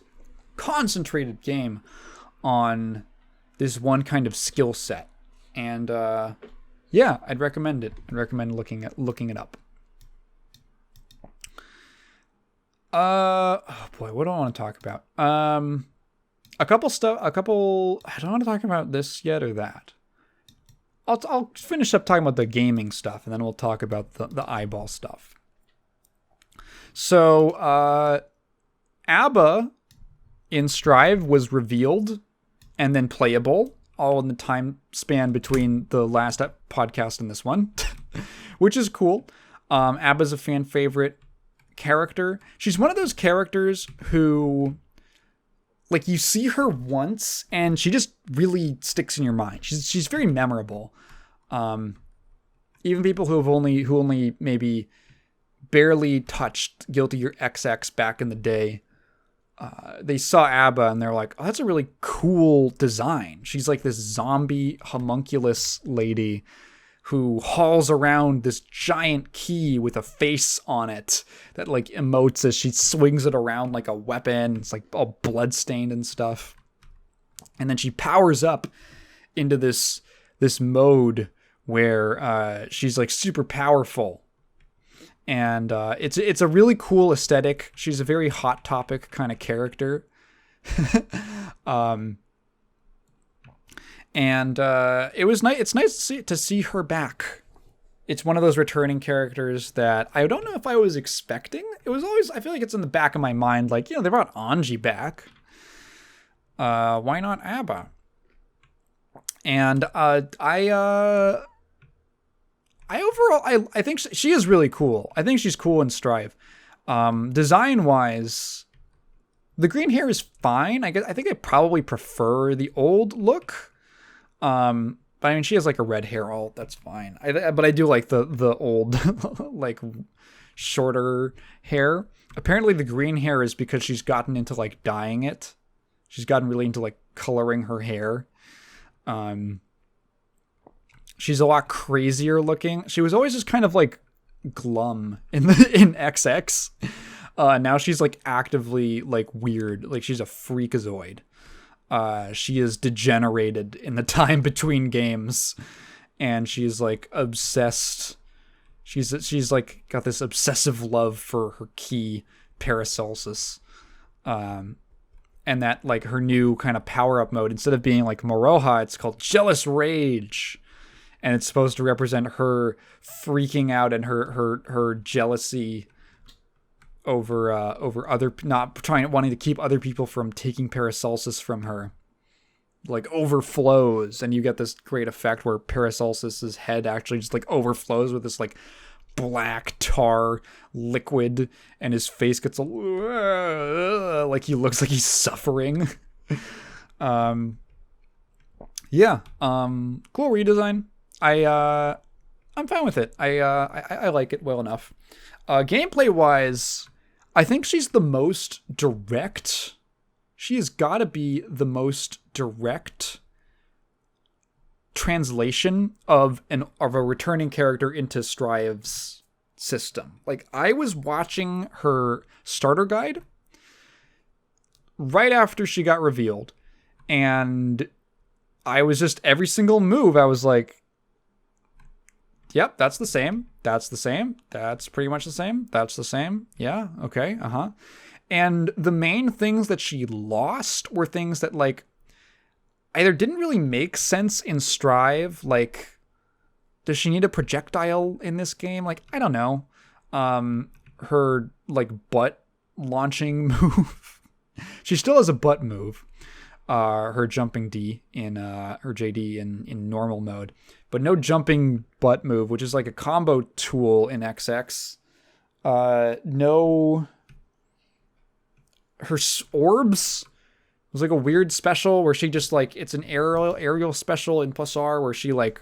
S1: concentrated game on this one kind of skill set. And I'd recommend it. I'd recommend looking it up. Oh boy, what do I want to talk about? I don't want to talk about this yet or that. I'll finish up talking about the gaming stuff, and then we'll talk about the eyeball stuff. So, ABBA in Strive was revealed and then playable, all in the time span between the last podcast and this one, which is cool. ABBA's a fan favorite character. She's one of those characters who, like, you see her once and she just really sticks in your mind. She's very memorable. Even people who only maybe barely touched Guilty Gear XX back in the day, they saw ABBA and they're like, oh, that's a really cool design. She's like this zombie homunculus lady who hauls around this giant key with a face on it that like emotes as she swings it around like a weapon. It's like all bloodstained and stuff. And then she powers up into this mode where she's like super powerful. And it's a really cool aesthetic. She's a very Hot Topic kind of character. And it was nice. It's nice to see her back. It's one of those returning characters that I don't know if I was expecting. It was always, I feel like it's in the back of my mind, like, you know, they brought Anji back. Why not ABBA? And I think she is really cool. I think she's cool in Strive. Design wise, the green hair is fine. I think I probably prefer the old look. But I mean, she has like a red hair all. That's fine. But I do like the old like shorter hair. Apparently, the green hair is because she's gotten into like dyeing it. She's gotten really into like coloring her hair. She's a lot crazier looking. She was always just kind of like glum in XX. Now she's like actively like weird. Like she's a freakazoid. She is degenerated in the time between games, and she's like obsessed. She's like got this obsessive love for her key Paracelsus. And that like her new kind of power up mode, instead of being like Moroha, it's called Jealous Rage. And it's supposed to represent her freaking out and her jealousy over other, not wanting to keep other people from taking Paracelsus from her, like overflows, and you get this great effect where Paracelsus's head actually just like overflows with this like black tar liquid, and his face gets like he looks like he's suffering. Cool redesign. I'm fine with it. I like it well enough. Gameplay wise, I think she's the most direct. She has got to be the most direct translation of a returning character into Strive's system. Like, I was watching her starter guide right after she got revealed, and I was just, every single move, I was like, yep, that's the same. That's the same. That's pretty much the same. That's the same. Yeah, okay, And the main things that she lost were things that, like, either didn't really make sense in Strive. Like, does she need a projectile in this game? Like, I don't know. Her, like, butt launching move. She still has a butt move. Her jumping D in her JD in normal mode, but no jumping butt move, which is like a combo tool in XX. No, her orbs was like a weird special where she just like, it's an aerial special in plus R where she like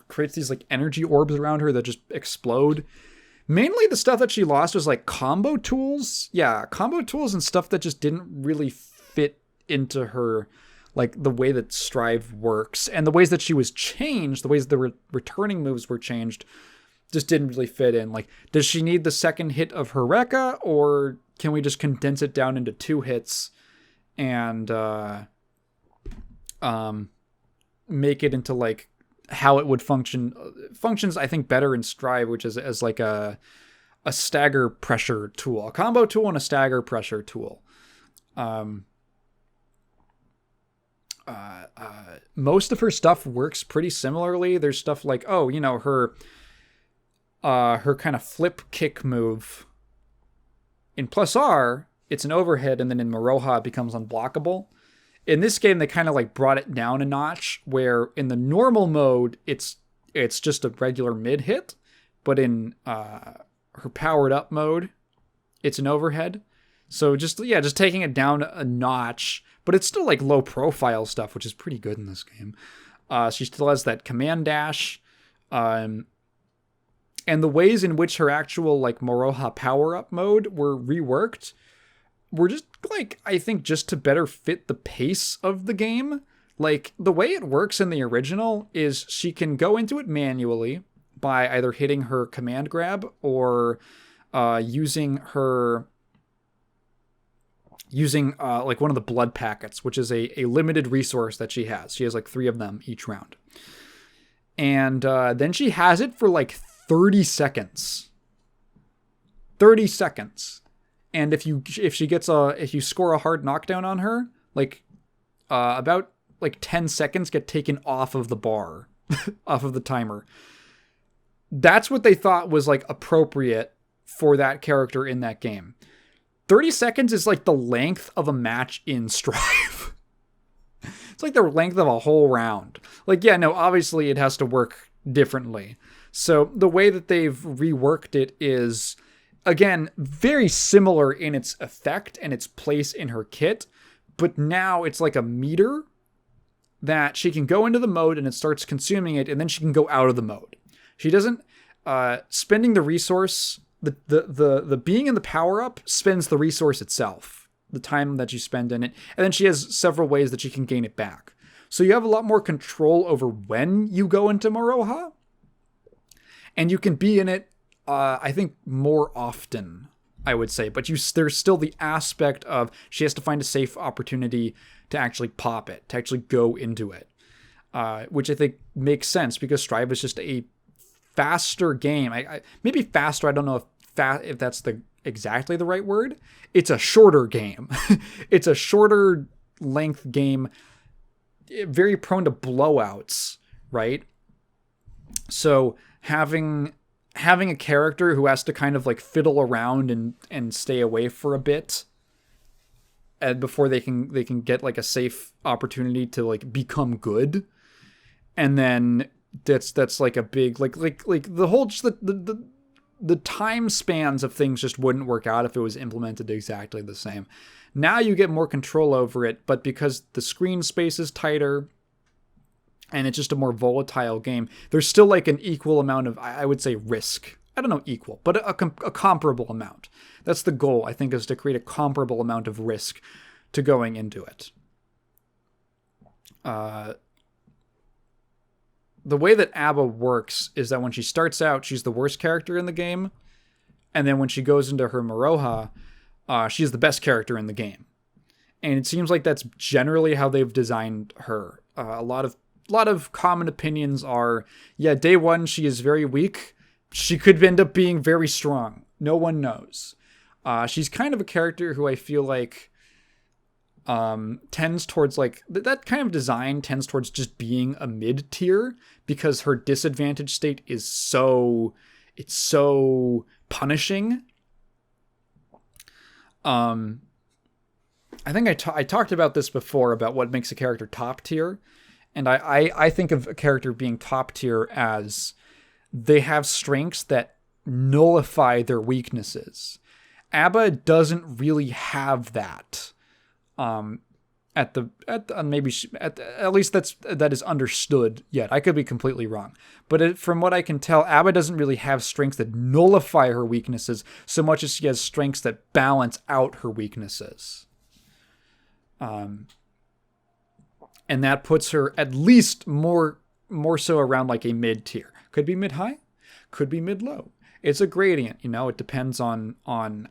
S1: creates these like energy orbs around her that just explode. Mainly the stuff that she lost was like combo tools. Yeah, combo tools and stuff that just didn't really fit into her, like the way that Strive works, and the ways that she was changed, the ways the returning moves were changed, just didn't really fit in. Like, does she need the second hit of her Rekka, or can we just condense it down into 2 hits and make it into like how it would functions I think better in Strive, which is as like a stagger pressure tool, a combo tool and a stagger pressure tool. Most of her stuff works pretty similarly. There's stuff like, her kind of flip kick move in plus R, it's an overhead, and then in Moroha it becomes unblockable. In this game, they kind of like brought it down a notch, where in the normal mode it's just a regular mid hit, but in her powered up mode, it's an overhead. So just taking it down a notch, but it's still like low profile stuff, which is pretty good in this game. She still has that command dash, and the ways in which her actual like Moroha power up mode were reworked were just like, I think, just to better fit the pace of the game. Like, the way it works in the original is she can go into it manually by either hitting her command grab or using like one of the blood packets, which is a limited resource that she has. She has like 3 of them each round. And then she has it for like 30 seconds. 30 seconds. And if you score a hard knockdown on her, like about like 10 seconds get taken off of the bar, off of the timer. That's what they thought was like appropriate for that character in that game. 30 seconds is like the length of a match in Strive. It's like the length of a whole round. Like, yeah, no, obviously it has to work differently. So the way that they've reworked it is, again, very similar in its effect and its place in her kit, but now it's like a meter that she can go into the mode and it starts consuming it, and then she can go out of the mode. She doesn't spending the resource. The being in the power up spends the resource itself, the time that you spend in it, and then she has several ways that she can gain it back. So you have a lot more control over when you go into Maroha, and you can be in it, I think, more often, I would say. But there's still the aspect of she has to find a safe opportunity to actually pop it, to actually go into it, which I think makes sense because Strive is just a faster game. Maybe faster. I don't know if that's exactly the right word. It's a shorter game. It's a shorter length game, very prone to blowouts, right? So having a character who has to kind of like fiddle around and stay away for a bit and before they can get like a safe opportunity to like become good, and then that's like a big like the whole just the time spans of things just wouldn't work out if it was implemented exactly the same. Now you get more control over it, but because the screen space is tighter and it's just a more volatile game, there's still like an equal amount of, I would say, risk. I don't know equal, but a comparable amount. That's the goal, I think, is to create a comparable amount of risk to going into it. The way that Abba works is that when she starts out, she's the worst character in the game. And then when she goes into her Maroha, she's the best character in the game. And it seems like that's generally how they've designed her. A lot of common opinions are, yeah, day one, she is very weak. She could end up being very strong. No one knows. She's kind of a character who I feel like tends towards like that kind of design tends towards just being a mid tier because her disadvantage state is so punishing. I think I talked about this before about what makes a character top tier, and I think of a character being top tier as they have strengths that nullify their weaknesses. Abba doesn't really have that. At least that is understood yet. I could be completely wrong, but from what I can tell, Abba doesn't really have strengths that nullify her weaknesses so much as she has strengths that balance out her weaknesses. And that puts her at least more so around like a mid tier. Could be mid high, could be mid low. It's a gradient, it depends on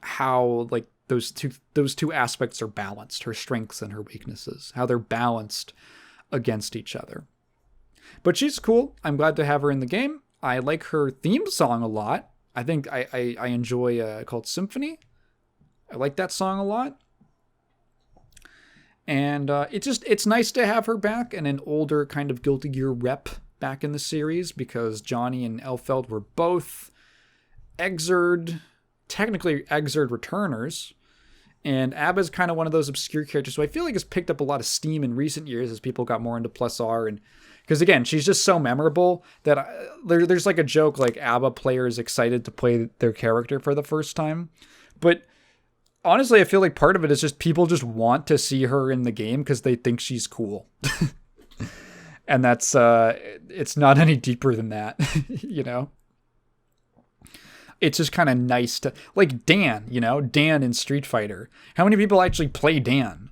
S1: how like those two aspects are balanced, her strengths and her weaknesses, how they're balanced against each other. But she's cool. I'm glad to have her in the game. I like her theme song a lot. I think I enjoy called Symphony. I like that song a lot. And it's nice to have her back and an older kind of Guilty Gear rep back in the series, because Johnny and Elfeld were both technically Exerd returners, and Abba's kind of one of those obscure characters who I feel like has picked up a lot of steam in recent years as people got more into Plus R, and because again, she's just so memorable that there's like a joke like Abba players excited to play their character for the first time, but honestly, I feel like part of it is just people just want to see her in the game because they think she's cool. And that's, it's not any deeper than that, It's just kind of nice to, like Dan, Dan in Street Fighter. How many people actually play Dan?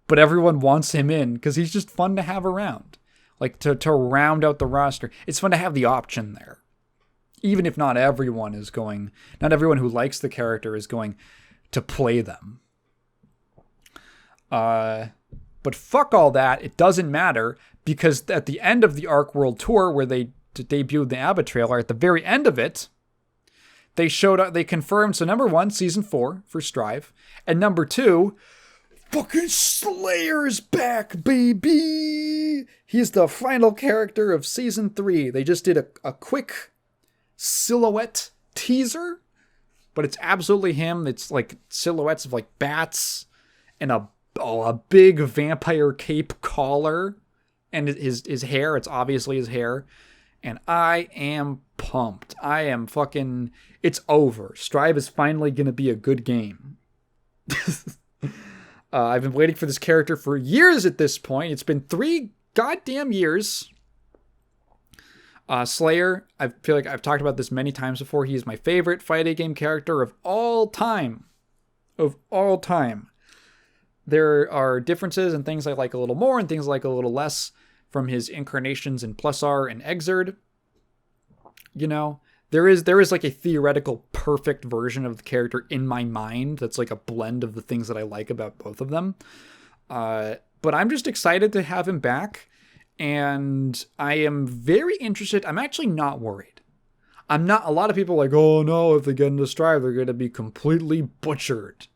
S1: But everyone wants him in because he's just fun to have around. Like to round out the roster. It's fun to have the option there. Even if not everyone who likes the character is going to play them. But fuck all that. It doesn't matter, because at the end of the Arc World Tour, where they debuted the ABBA trailer, at the very end of it, they confirmed, so number 1, season 4 for Strive, and number 2, fucking Slayer's back, baby! He's the final character of season 3. They just did a quick silhouette teaser, but it's absolutely him. It's like silhouettes of like bats and a big vampire cape collar, and his hair, it's obviously his hair. And I am pumped. It's over. Strive is finally going to be a good game. I've been waiting for this character for years at this point. It's been 3 goddamn years. Slayer, I feel like I've talked about this many times before. He is my favorite fighting game character of all time. Of all time. There are differences and things I like a little more and things I like a little less from his incarnations in Plus R and Exerd. You know, there is like a theoretical perfect version of the character in my mind that's like a blend of the things that I like about both of them. But I'm just excited to have him back. And I am very interested. I'm actually not worried. I'm not. A lot of people are like, oh no, if they get into Strive, they're going to be completely butchered.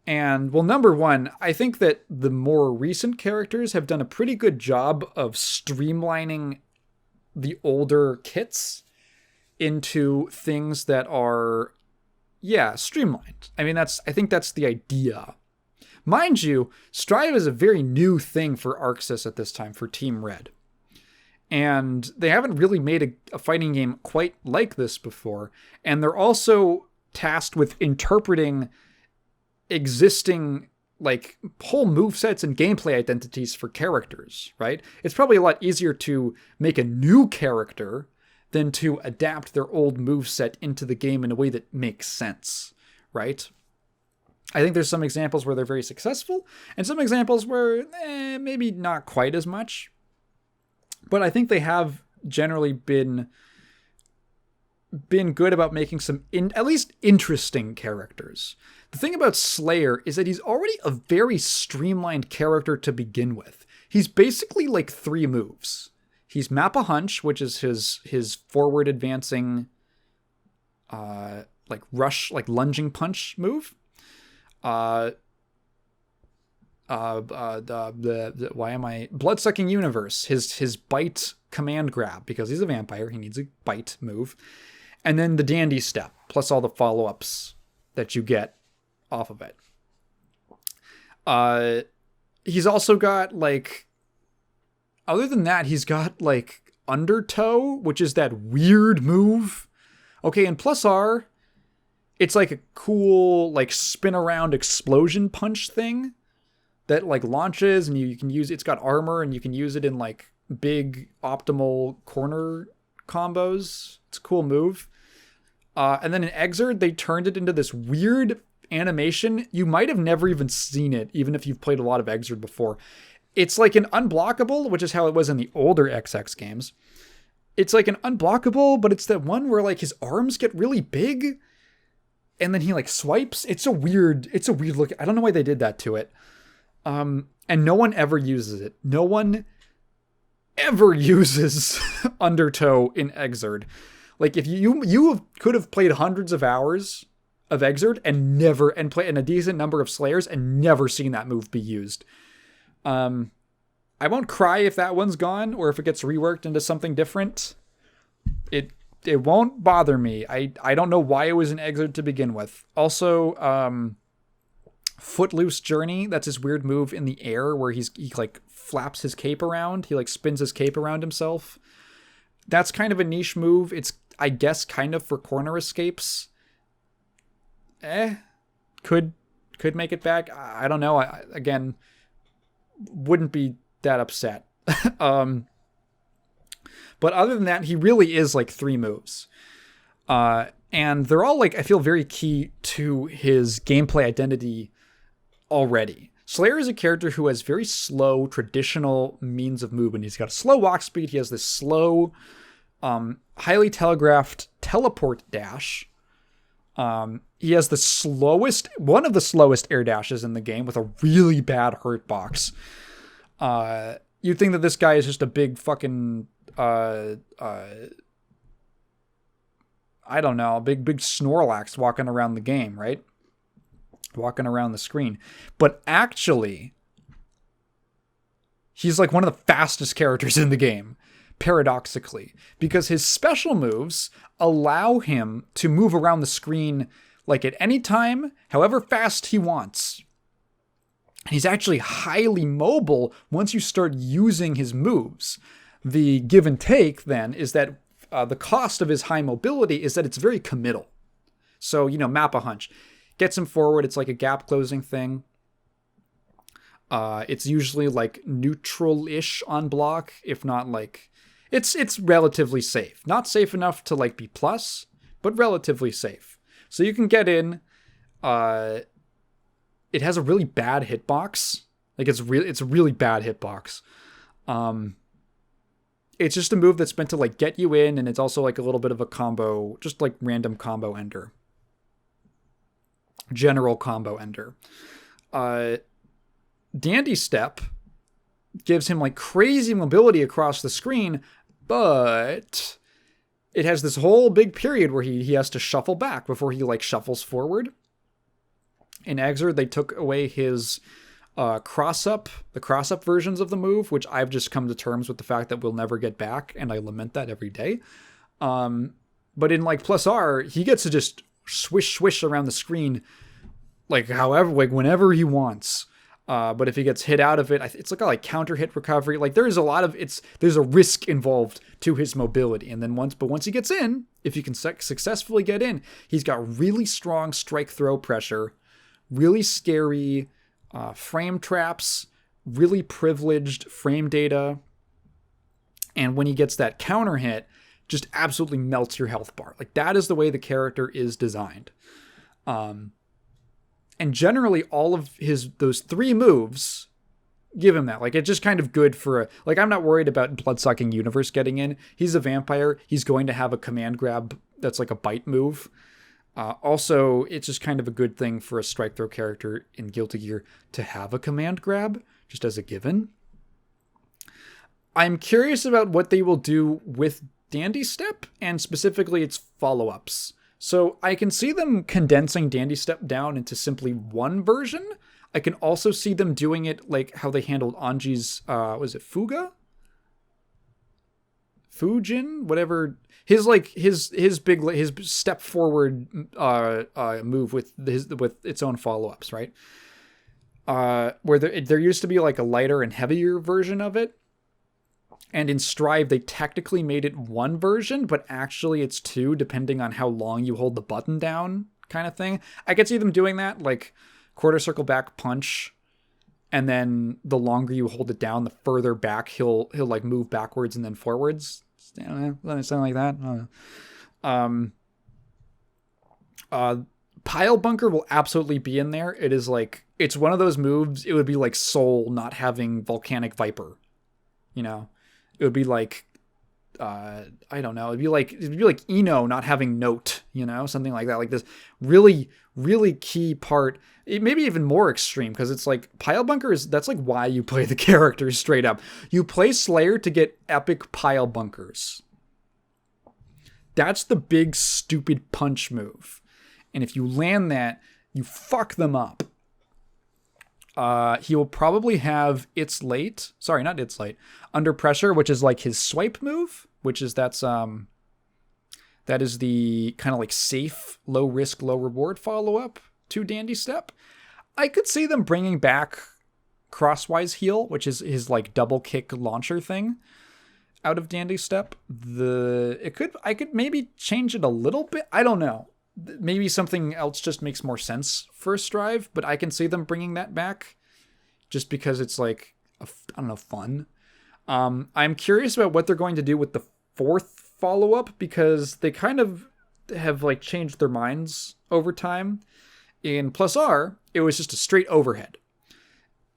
S1: And well, number one, I think that the more recent characters have done a pretty good job of streamlining the older kits into things that are, streamlined. I mean, I think that's the idea. Mind you, Strive is a very new thing for ArcSys at this time, for Team Red. And they haven't really made a fighting game quite like this before. And they're also tasked with interpreting existing, like, whole movesets and gameplay identities for characters, right? It's probably a lot easier to make a new character than to adapt their old moveset into the game in a way that makes sense, right? I think there's some examples where they're very successful, and some examples where maybe not quite as much. But I think they have generally been good about making some at least interesting characters. The thing about Slayer is that he's already a very streamlined character to begin with. He's basically like 3 moves. He's Mappa Hunch, which is his forward advancing like rush, like lunging punch move. Bloodsucking Universe, his bite command grab, because he's a vampire, he needs a bite move. And then the Dandy Step, plus all the follow-ups that you get off of it. He's also got, like, other than that, he's got, like, Undertow, which is that weird move. Okay, in Plus R, it's like a cool, like, spin around explosion punch thing that, like, launches, and you can use, it's got armor, and you can use it in, like, big optimal corner combos. It's a cool move. And then in Exerd, they turned it into this weird animation. You might have never even seen it, even if you've played a lot of Exerd before. It's like an unblockable, which is how it was in the older XX games. It's like an unblockable, but it's that one where, like, his arms get really big, and then he, like, swipes. It's a weird look. I don't know why they did that to it. And no one ever uses it. No one ever uses Undertow in Exerd. Like, if you could have played hundreds of hours of Exerd and played a decent number of Slayers and never seen that move be used. I won't cry if that one's gone or if it gets reworked into something different. It won't bother me. I don't know why it was in Exerd to begin with. Also, Footloose Journey, that's his weird move in the air where he like flaps his cape around. He like spins his cape around himself. That's kind of a niche move. It's, I guess, kind of for corner escapes. Could make it back. I don't know. Again, wouldn't be that upset. But other than that, he really is like 3 moves. And they're all, like, I feel very key to his gameplay identity already. Slayer is a character who has very slow, traditional means of movement. He's got a slow walk speed. He has this slow, highly telegraphed teleport dash. He has one of the slowest air dashes in the game with a really bad hurt box. You'd think that this guy is just a big fucking, I don't know, a big Snorlax walking around the game, right? Walking around the screen. But actually, he's like one of the fastest characters in the game, paradoxically, because his special moves allow him to move around the screen like at any time, however fast he wants. And he's actually highly mobile once you start using his moves. The give and take, then, is that the cost of his high mobility is that it's very committal. So, Mappa Hunch gets him forward. It's like a gap closing thing. It's usually like neutral-ish on block, if not like it's relatively safe. Not safe enough to like be plus, but relatively safe. So you can get in. It has a really bad hitbox. Like it's a really bad hitbox. It's just a move that's meant to like get you in, and it's also like a little bit of a combo, just like random combo ender. General combo ender. Dandy Step gives him like crazy mobility across the screen, but it has this whole big period where he has to shuffle back before he like shuffles forward. In Exer, they took away his the cross-up versions of the move, which I've just come to terms with the fact that we'll never get back, and I lament that every day. But in like plus R, he gets to just swish around the screen like however, like whenever he wants. But if he gets hit out of it, it's like counter hit recovery. Like there's a risk involved to his mobility. And then once he gets in, if you can successfully get in, he's got really strong strike throw pressure, really scary frame traps, really privileged frame data. And when he gets that counter hit, just absolutely melts your health bar. Like that is the way the character is designed. And generally all of those 3 moves give him that. Like it's just kind of good for like I'm not worried about Bloodsucking Universe getting in. He's a vampire. He's going to have a command grab that's like a bite move. Also, it's just kind of a good thing for a strike throw character in Guilty Gear to have a command grab, just as a given. I'm curious about what they will do with Dandy Step, and specifically its follow-ups. So I can see them condensing Dandy Step down into simply one version. I can also see them doing it like how they handled Anji's, was it Fuga? Fujin? Whatever. His step forward move with its own follow-ups, right? Where there used to be like a lighter and heavier version of it. And in Strive, they technically made it one version, but actually it's 2, depending on how long you hold the button down, kind of thing. I could see them doing that, like quarter circle back punch, and then the longer you hold it down, the further back he'll like move backwards and then forwards. I don't know, something like that. I don't know. Pile Bunker will absolutely be in there. It is like, it's one of those moves. It would be like Soul not having Volcanic Viper, you know. It would be like, I don't know. It'd be like Eno not having Note, you know, something like that. Like this really, really key part. It may be even more extreme because it's like Pile Bunker that's like why you play the character straight up. You play Slayer to get epic Pile Bunkers. That's the big stupid punch move. And if you land that, you fuck them up. He will probably have Under Pressure, which is like his swipe move, which is that is the kind of like safe, low risk, low reward follow up to Dandy Step. I could see them bringing back Crosswise Heal, which is his like double kick launcher thing out of Dandy Step. I could maybe change it a little bit. I don't know. Maybe something else just makes more sense for Strive, but I can see them bringing that back just because it's like, fun. I'm curious about what they're going to do with the 4th follow-up because they kind of have like changed their minds over time. In Plus R, it was just a straight overhead.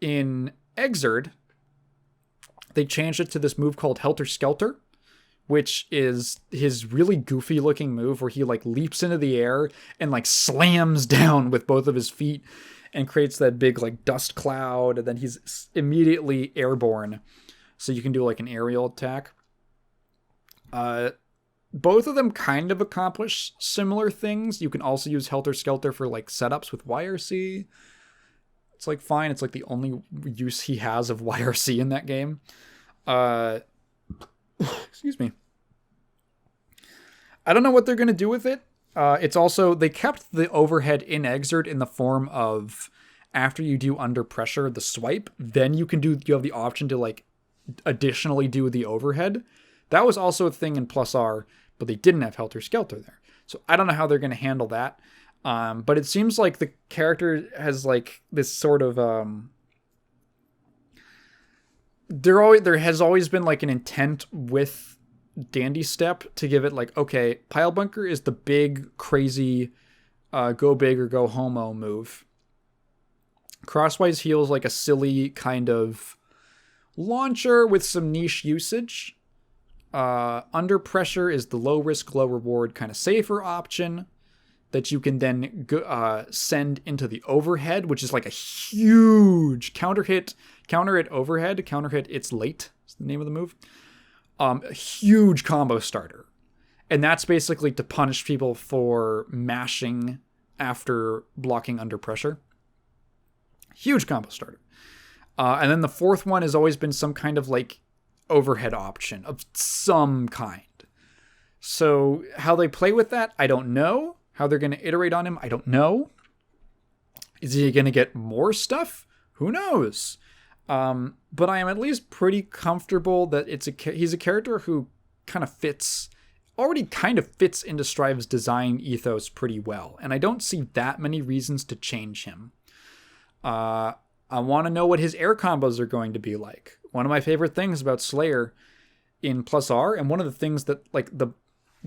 S1: In Exerd, they changed it to this move called Helter Skelter, which is his really goofy looking move where he like leaps into the air and like slams down with both of his feet and creates that big like dust cloud. And then he's immediately airborne. So you can do like an aerial attack. Both of them kind of accomplish similar things. You can also use Helter Skelter for like setups with YRC. It's like fine. It's like the only use he has of YRC in that game. Excuse me. I don't know what they're going to do with it. It's also, they kept the overhead in Exert in the form of after you do Under Pressure, the swipe, then you have the option to like additionally do the overhead. That was also a thing in Plus R, but they didn't have Helter Skelter there. So I don't know how they're going to handle that. But it seems like the character has like this sort of there has always been like an intent with Dandy Step to give it like, okay, Pile Bunker is the big, crazy, go big or go homo move. Crosswise Heel's like a silly kind of launcher with some niche usage. Under Pressure is the low risk, low reward kind of safer option that you can then send into the overhead, which is like a huge counter hit overhead. Counter hit, it's late. Is the name of the move. A huge combo starter. And that's basically to punish people for mashing after blocking under pressure. Huge combo starter. And then the fourth one has always been some kind of like overhead option of some kind. So how they play with that, I don't know. How they're going to iterate on him, I don't know. Is he going to get more stuff? Who knows? But I am at least pretty comfortable that he's a character who already kind of fits into Strive's design ethos pretty well. And I don't see that many reasons to change him. I want to know what his air combos are going to be like. One of my favorite things about Slayer in Plus R, and one of the things that like the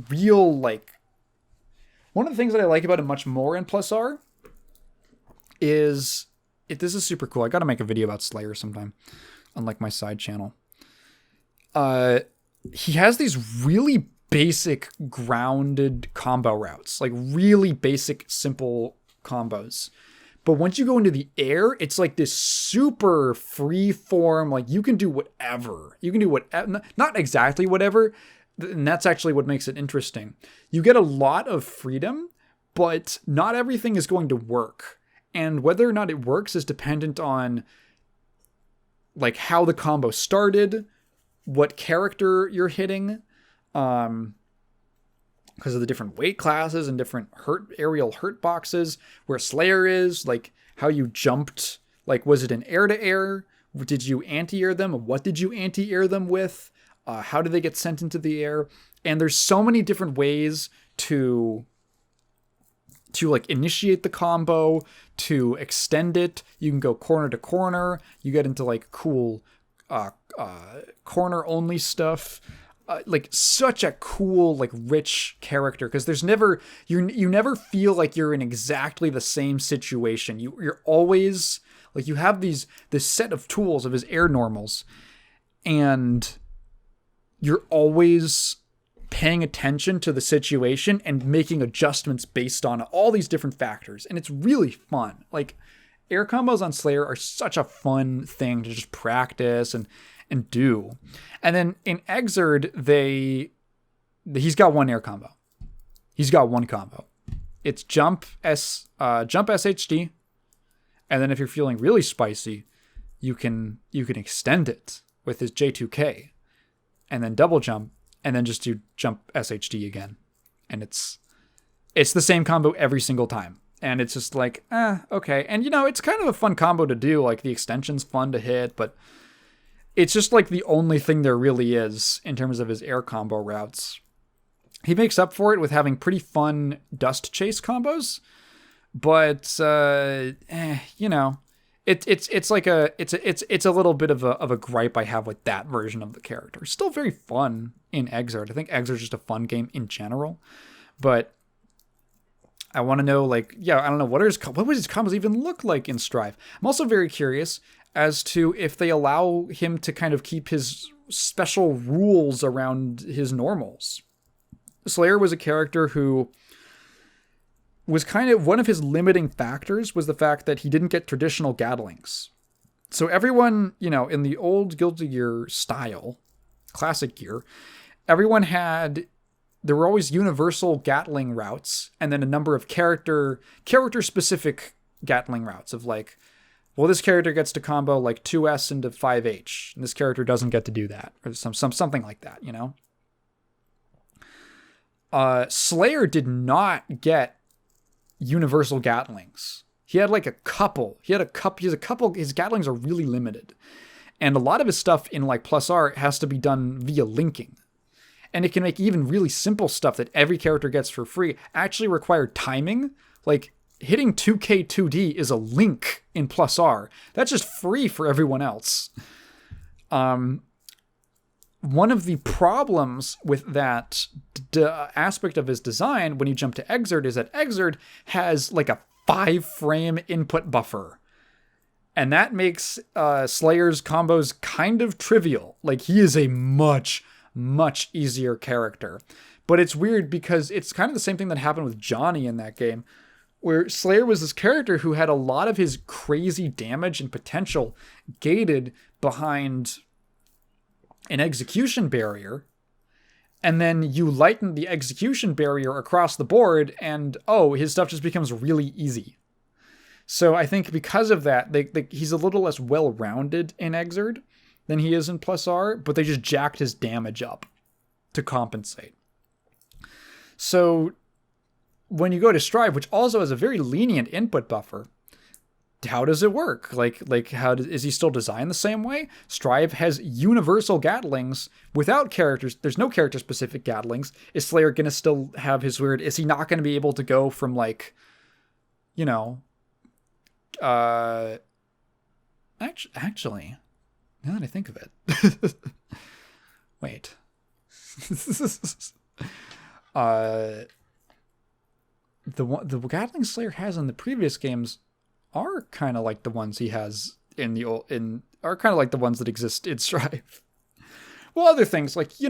S1: real like one of the things that I like about him much more in Plus R is this is super cool. I got to make a video about Slayer sometime, unlike my side channel. He has these really basic grounded combo routes, like really basic, simple combos. But once you go into the air, it's like this super free form. Like you can do whatever. You can do whatever, not exactly whatever. And that's actually what makes it interesting. You get a lot of freedom, but not everything is going to work. And whether or not it works is dependent on like how the combo started, what character you're hitting, because of the different weight classes and different aerial hurt boxes, where Slayer is, like how you jumped, like was it an air to air? Did you anti-air them? What did you anti-air them with? How do they get sent into the air? And there's so many different ways to like initiate the combo, to extend it. You can go corner to corner. You get into like cool corner only stuff. Like such a cool, like rich character, because there's never you never feel like you're in exactly the same situation. You're always like you have this set of tools of his air normals, and you're always paying attention to the situation and making adjustments based on all these different factors. And it's really fun. Like air combos on Slayer are such a fun thing to just practice and do. And then in Exerd, he's got one air combo. He's got one combo. It's jump SHD. And then if you're feeling really spicy, you can extend it with his J2K. And then double jump, and then just do jump SHD again. And it's the same combo every single time. And it's just like, okay. And, it's kind of a fun combo to do. Like, the extension's fun to hit, but it's just, like, the only thing there really is in terms of his air combo routes. He makes up for it with having pretty fun dust chase combos. But, It's a little bit of a gripe I have with that version of the character. Still very fun in Exerd. I think Exerd's just a fun game in general, but I want to know, like, I don't know what would his combos even look like in Strive. I'm also very curious as to if they allow him to kind of keep his special rules around his normals. Slayer was a character who was kind of one of his limiting factors was the fact that he didn't get traditional Gatlings. So everyone, in the old Guilty Gear style, classic Gear, there were always universal Gatling routes, and then a number of character-specific Gatling routes of like, well, this character gets to combo like 2S into 5H, and this character doesn't get to do that, or something like that, Slayer did not get universal Gatlings. He had like a couple. His Gatlings are really limited. And a lot of his stuff in like Plus R has to be done via linking. And it can make even really simple stuff that every character gets for free actually require timing. Like hitting 2K 2D is a link in Plus R. That's just free for everyone else. One of the problems with that aspect of his design when you jump to Exert is that Exert has like a 5-frame input buffer. And that makes Slayer's combos kind of trivial. Like, he is a much, much easier character. But it's weird because it's kind of the same thing that happened with Johnny in that game, where Slayer was this character who had a lot of his crazy damage and potential gated behind an execution barrier. And then you lighten the execution barrier across the board, and his stuff just becomes really easy. So I think because of that, he's a little less well-rounded in Exerd than he is in Plus R, but they just jacked his damage up to compensate. So when you go to Strive, which also has a very lenient input buffer, how does it work? Is he still designed the same way? Strive has universal Gatlings without characters. There's no character-specific Gatlings. Is Slayer going to still have his weird... Is he not going to be able to go from, actually, now that I think of it, wait, the Gatling Slayer has in the previous games are kind of like the ones he has are kind of like the ones that exist in Strive. Well, other things like, you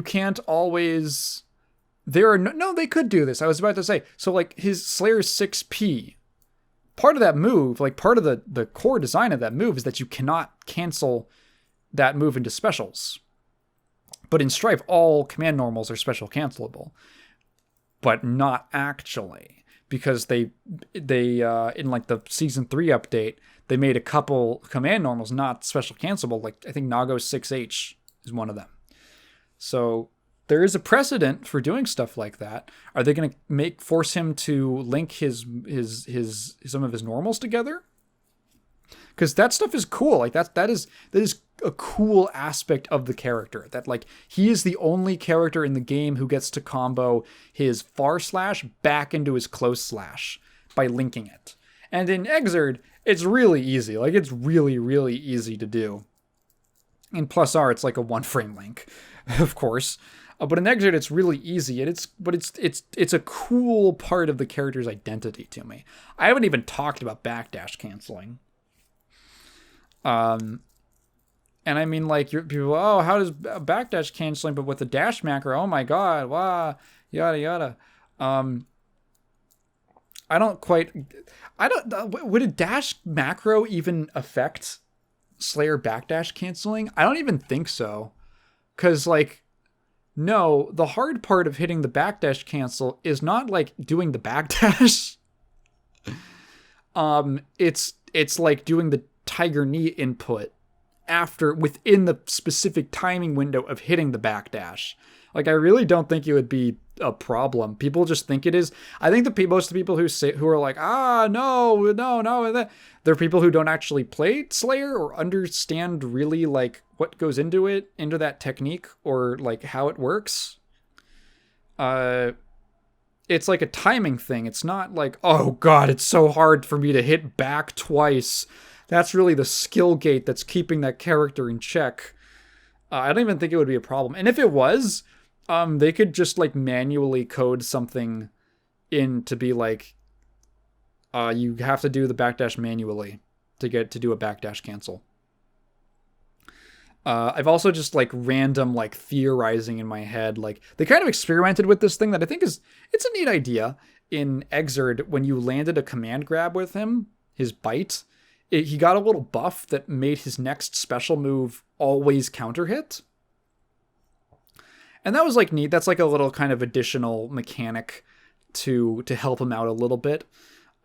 S1: can't always... There are no, they could do this. I was about to say, so like his Slayer's 6P, part of that move, like part of the core design of that move is that you cannot cancel that move into specials. But in Strife, all command normals are special cancelable, but not actually, because they in like the season 3 update, they made a couple command normals not special cancelable. Like I think Nago's 6H is one of them. So there is a precedent for doing stuff like that. Are they going to force him to link his some of his normals together? Because that stuff is cool. Like that is a cool aspect of the character. That like he is the only character in the game who gets to combo his far slash back into his close slash by linking it. And in Exerd, it's really easy. Like it's really, really easy to do. In Plus R, it's like a 1-frame link, of course. But in Exert, it's really easy, and it's a cool part of the character's identity to me. I haven't even talked about backdash canceling. And I mean, like, people, how does backdash canceling, but with the dash macro, oh my god, wow, yada yada. Would a dash macro even affect Slayer backdash canceling? I don't even think so. Because, like, no, the hard part of hitting the backdash cancel is not like doing the backdash. It's like doing the tiger knee input within the specific timing window of hitting the backdash. Like, I really don't think it would be a problem. People just think it is. I think most of the people who are like, no, they're people who don't actually play Slayer or understand really like what goes into that technique or like how it works. It's like a timing thing. It's not like, oh god, it's so hard for me to hit back twice. That's really the skill gate that's keeping that character in check. I don't even think it would be a problem. And if it was, they could just like manually code something in to be like, you have to do the backdash manually to do a backdash cancel. I've also just like random like theorizing in my head. Like they kind of experimented with this thing that I think it's a neat idea in Exerd. When you landed a command grab with him, his bite, he got a little buff that made his next special move always counter hit. And that was like neat. That's like a little kind of additional mechanic to help him out a little bit.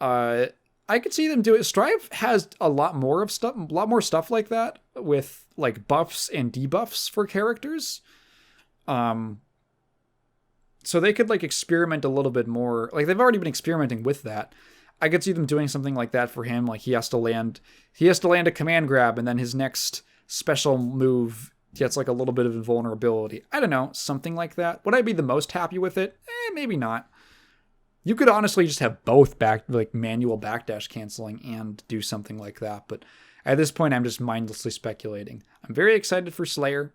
S1: I could see them do it. Strive has a lot more stuff like that with like buffs and debuffs for characters. So they could like experiment a little bit more. Like they've already been experimenting with that. I could see them doing something like that for him. Like he has to land a command grab, and then his next special move gets like a little bit of invulnerability. I don't know, something like that. Would I be the most happy with it? Maybe not. You could honestly just have both manual backdash canceling and do something like that. But At this point, I'm just mindlessly speculating. I'm very excited for Slayer.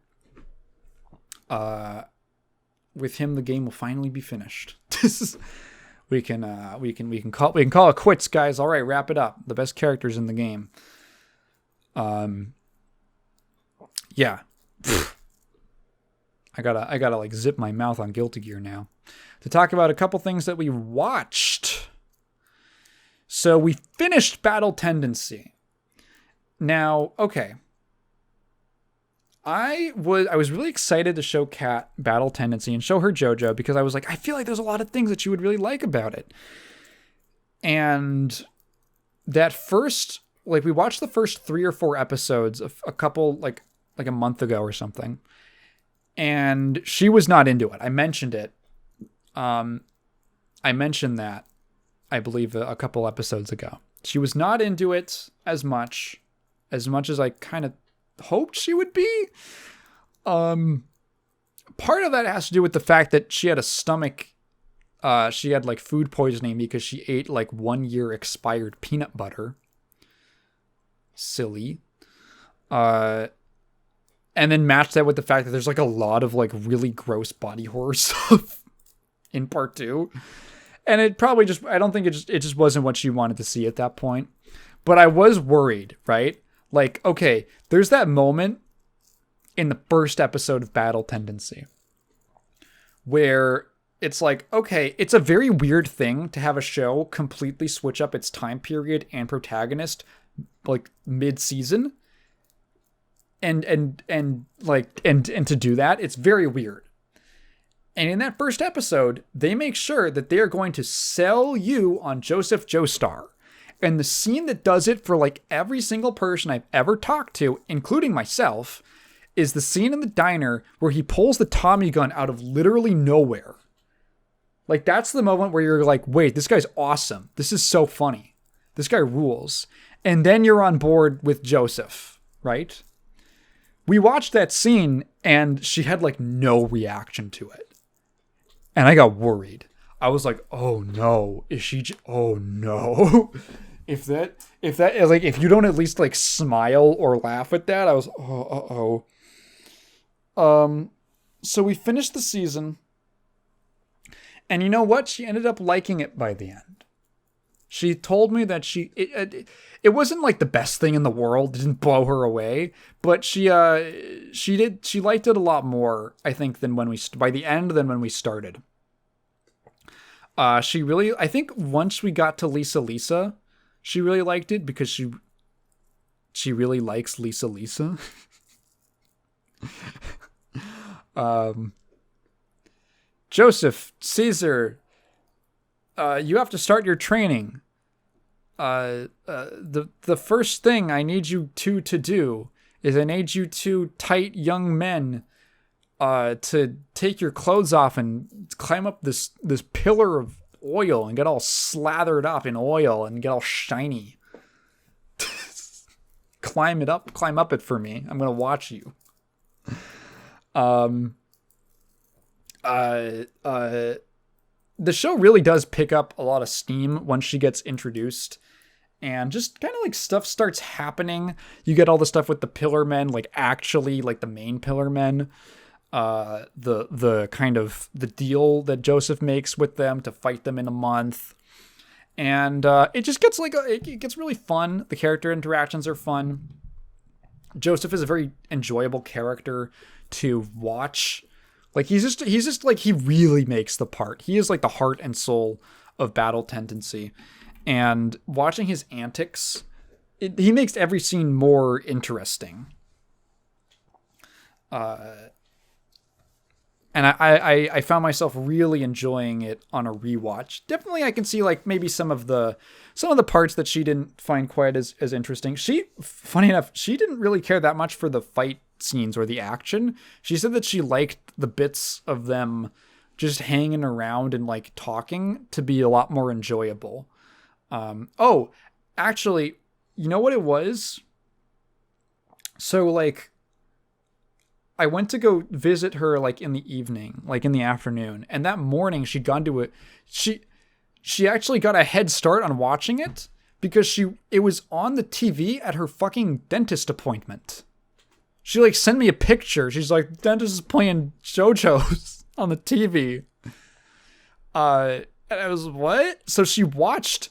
S1: With him, the game will finally be finished. we can call it quits, guys. All right, wrap it up. The best characters in the game. Yeah. I gotta like zip my mouth on Guilty Gear now to talk about a couple things that we watched. So we finished Battle Tendency. Now, okay. I was really excited to show Kat Battle Tendency and show her JoJo because I was like, I feel like there's a lot of things that she would really like about it. And that first, like, we watched the first 3 or 4 episodes of a couple, like a month ago or something. And she was not into it. I mentioned it. I mentioned that, I believe, a couple episodes ago. She was not into it as much as I kind of hoped she would be. Part of that has to do with the fact that she had a stomach, she had like food poisoning because she ate like 1 year expired peanut butter. Silly. And then match that with the fact that there's like a lot of like really gross body horror stuff in part 2. And it probably just, I don't think it just wasn't what she wanted to see at that point. But I was worried, right? Like, okay, there's that moment in the first episode of Battle Tendency where it's like, okay, it's a very weird thing to have a show completely switch up its time period and protagonist like mid-season. And to do that, it's very weird. And in that first episode, they make sure that they are going to sell you on Joseph Joestar. And the scene that does it for like every single person I've ever talked to, including myself, is the scene in the diner where he pulls the Tommy gun out of literally nowhere. Like, that's the moment where you're like, wait, this guy's awesome. This is so funny. This guy rules. And then you're on board with Joseph, right? We watched that scene and she had like no reaction to it. And I got worried. I was like, oh no, is she, oh no. If you don't at least like smile or laugh at that, I was, so we finished the season and you know what? She ended up liking it by the end. She told me that it wasn't like the best thing in the world. It didn't blow her away, but she liked it a lot more, I think, by the end than when we started. I think once we got to Lisa, she really liked it because she really likes Lisa. Joseph, Caesar, you have to start your training. The first thing I need you to do is I need you 2 tight young men to take your clothes off and climb up this pillar of oil and get all slathered up in oil and get all shiny. Climb up it for me. I'm gonna watch you. The show really does pick up a lot of steam once she gets introduced. And just kind of like stuff starts happening. You get all the stuff with the pillar men, like actually like the main pillar men. The kind of the deal that Joseph makes with them to fight them in a month. And it just gets it gets really fun. The character interactions are fun. Joseph is a very enjoyable character to watch. Like he's just like, he really makes the part. He is like the heart and soul of Battle Tendency. And watching his antics, he makes every scene more interesting. And I found myself really enjoying it on a rewatch. Definitely I can see like maybe some of the parts that she didn't find quite as interesting. Funny enough, she didn't really care that much for the fight scenes or the action. She said that she liked the bits of them just hanging around and like talking to be a lot more enjoyable. Actually, you know what it was? So like, I went to go visit her like in the evening, like in the afternoon. And that morning she'd gone to it. She actually got a head start on watching it because it was on the TV at her fucking dentist appointment. She like sent me a picture. She's like, dentist is playing JoJo's on the TV. And I was, what? So she watched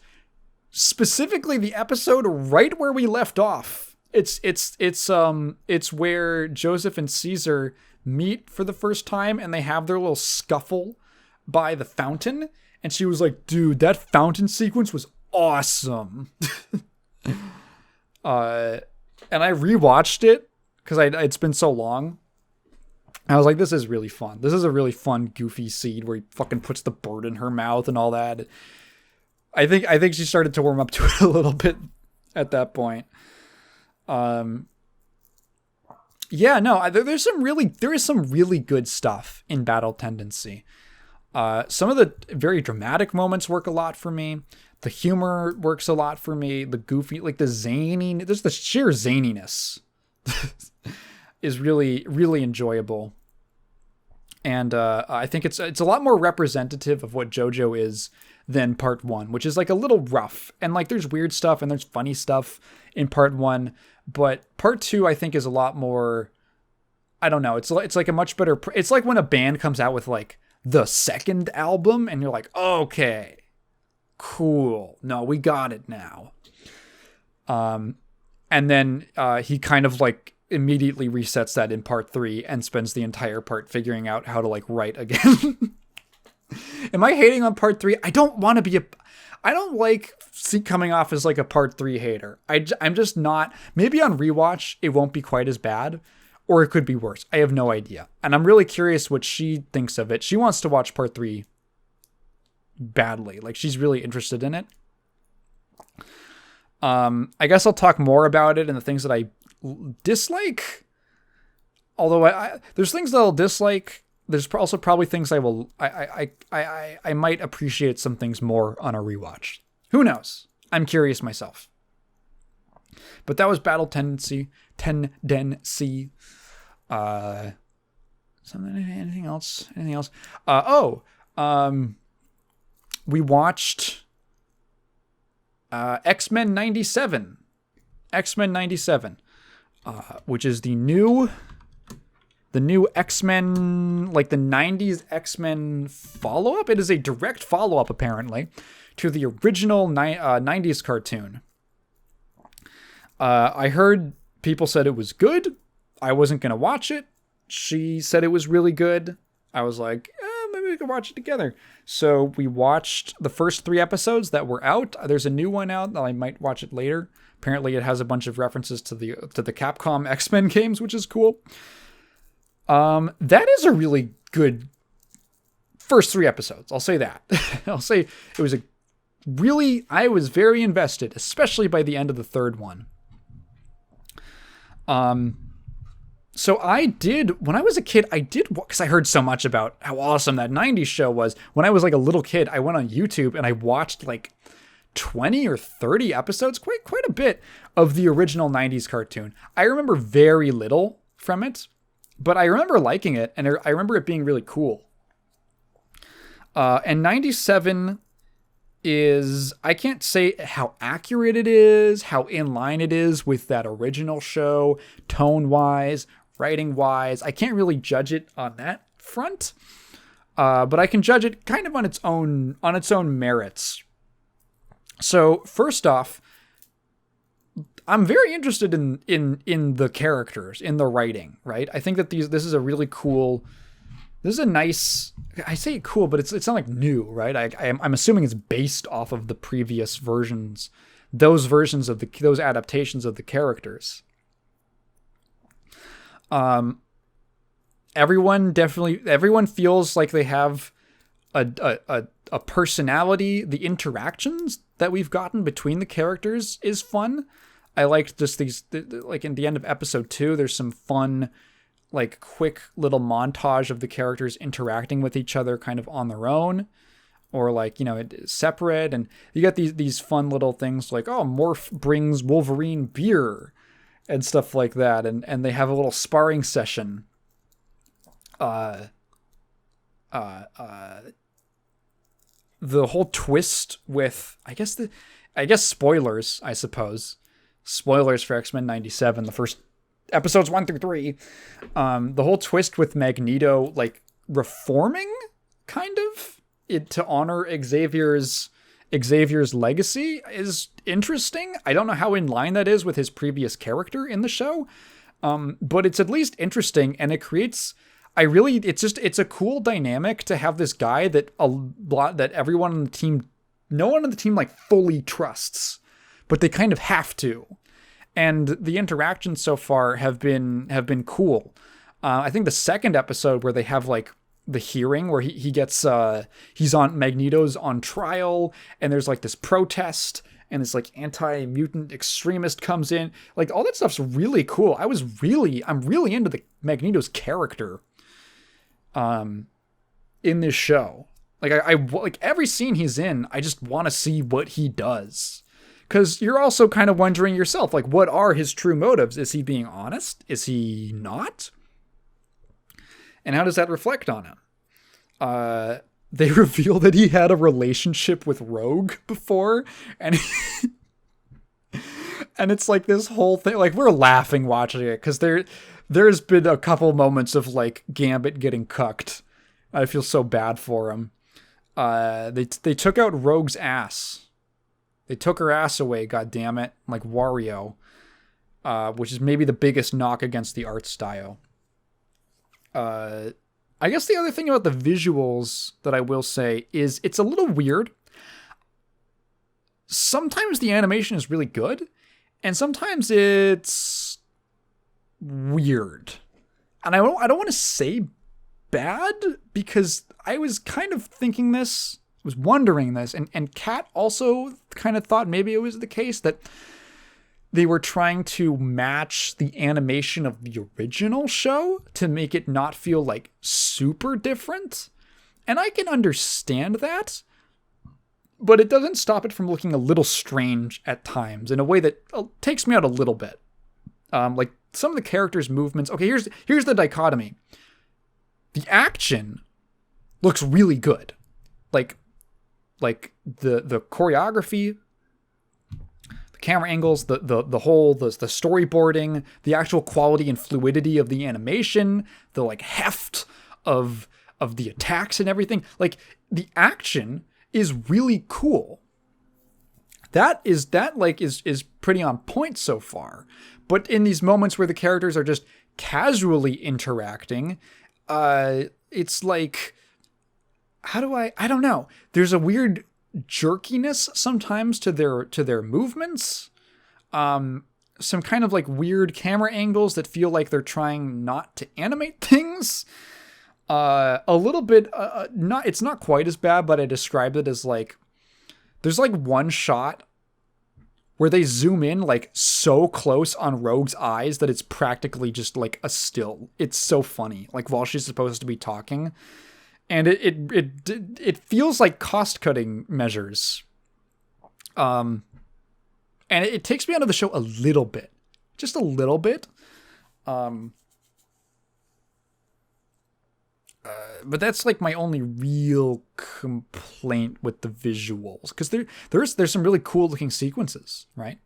S1: specifically the episode right where we left off. It's where Joseph and Caesar meet for the first time and they have their little scuffle by the fountain. And she was like, dude, that fountain sequence was awesome. And I rewatched it because it's been so long. I was like, this is really fun. This is a really fun, goofy scene where he fucking puts the bird in her mouth and all that. I think she started to warm up to it a little bit at that point. Yeah, no, there is some really good stuff in Battle Tendency. Some of the very dramatic moments work a lot for me. The humor works a lot for me. The goofy, like the zany, there's the sheer zaniness is really, really enjoyable. And I think it's a lot more representative of what JoJo is than part 1, which is like a little rough. And like there's weird stuff and there's funny stuff in part 1. But part 2, I think, is a lot more, I don't know. It's like a much better, it's like when a band comes out with like the second album and you're like, okay, cool. No, we got it now. And then he kind of like immediately resets that in part 3 and spends the entire part figuring out how to like write again. Am I hating on part 3? I don't want to be I don't like coming off as like a part 3 hater. I'm just not. Maybe on rewatch it won't be quite as bad, or it could be worse. I have no idea. And I'm really curious what she thinks of it. She wants to watch part 3 badly. Like she's really interested in it. I guess I'll talk more about it and the things that I dislike. Although there's things that I'll dislike. There's also probably things I might appreciate some things more on a rewatch. Who knows? I'm curious myself. But that was Battle Tendency. Anything else? We watched X-Men 97. X-Men 97, which is the new X-Men, like the 90s X-Men follow-up. It is a direct follow-up, apparently, to the original 90s cartoon. I heard people said it was good. I wasn't going to watch it. She said it was really good. I was like, maybe we could watch it together. So we watched the first 3 episodes that were out. There's a new one out. I might watch it later. Apparently it has a bunch of references to the Capcom X-Men games, which is cool. That is a really good first 3 episodes. I'll say that. I'll say it was I was very invested, especially by the end of the 3rd one. So when I was a kid, because I heard so much about how awesome that 90s show was. When I was like a little kid, I went on YouTube and I watched like 20 or 30 episodes, quite a bit of the original 90s cartoon. I remember very little from it, but I remember liking it, and I remember it being really cool. And 97 is, I can't say how accurate it is, how in line it is with that original show, tone-wise, writing-wise. I can't really judge it on that front, but I can judge it kind of on its own merits. So first off, I'm very interested in the characters, in the writing, right? I think that this is a really cool. This is a nice. I say cool, but it's not like new, right? I'm assuming it's based off of the previous versions, those adaptations of the characters. Everyone feels like they have a personality. The interactions that we've gotten between the characters is fun. I liked just these, like in the end of episode 2, there's some fun, like quick little montage of the characters interacting with each other kind of on their own, or like, separate. And you get these fun little things like, oh, Morph brings Wolverine beer and stuff like that. And they have a little sparring session. The whole twist with, I guess I guess spoilers, I suppose. Spoilers for X-Men 97, the first episodes 1 through 3. The whole twist with Magneto, like, reforming, kind of, it to honor Xavier's legacy is interesting. I don't know how in line that is with his previous character in the show, but it's at least interesting, and it creates... it's a cool dynamic to have this guy that everyone on the team, no one on the team like fully trusts, but they kind of have to. And the interactions so far have been cool. I think the second episode where they have like the hearing where Magneto's on trial, and there's like this protest, and this like anti-mutant extremist comes in. Like all that stuff's really cool. I'm really into the Magneto's character in this show. Like I like every scene he's in, I just want to see what he does. Because you're also kind of wondering yourself, like, what are his true motives? Is he being honest? Is he not? And how does that reflect on him? They reveal that he had a relationship with Rogue before, and and it's like this whole thing. Like, we're laughing watching it because there's been a couple moments of like Gambit getting cucked. I feel so bad for him. They took out Rogue's ass. They took her ass away, goddammit, like Wario, which is maybe the biggest knock against the art style. I guess the other thing about the visuals that I will say is it's a little weird. Sometimes the animation is really good, and sometimes it's weird. And I don't want to say bad, because I was kind of thinking this, was wondering this, and Kat also kind of thought maybe it was the case that they were trying to match the animation of the original show to make it not feel like super different. And I can understand that, but it doesn't stop it from looking a little strange at times in a way that takes me out a little bit. Like some of the characters' movements. Okay, here's the dichotomy. The action looks really good. Like the choreography, the camera angles, the storyboarding, the actual quality and fluidity of the animation, the like heft of the attacks and everything. Like the action is really cool. That is pretty on point so far. But in these moments where the characters are just casually interacting, it's like, I don't know. There's a weird jerkiness sometimes to their movements. Some kind of like weird camera angles that feel like they're trying not to animate things. A little bit, it's not quite as bad, but I described it as like, there's like one shot where they zoom in like so close on Rogue's eyes that it's practically just like a still. It's so funny, like while she's supposed to be talking. And it feels like cost-cutting measures. And it takes me out of the show a little bit. Just a little bit. But that's like my only real complaint with the visuals. Because there's some really cool looking sequences, right?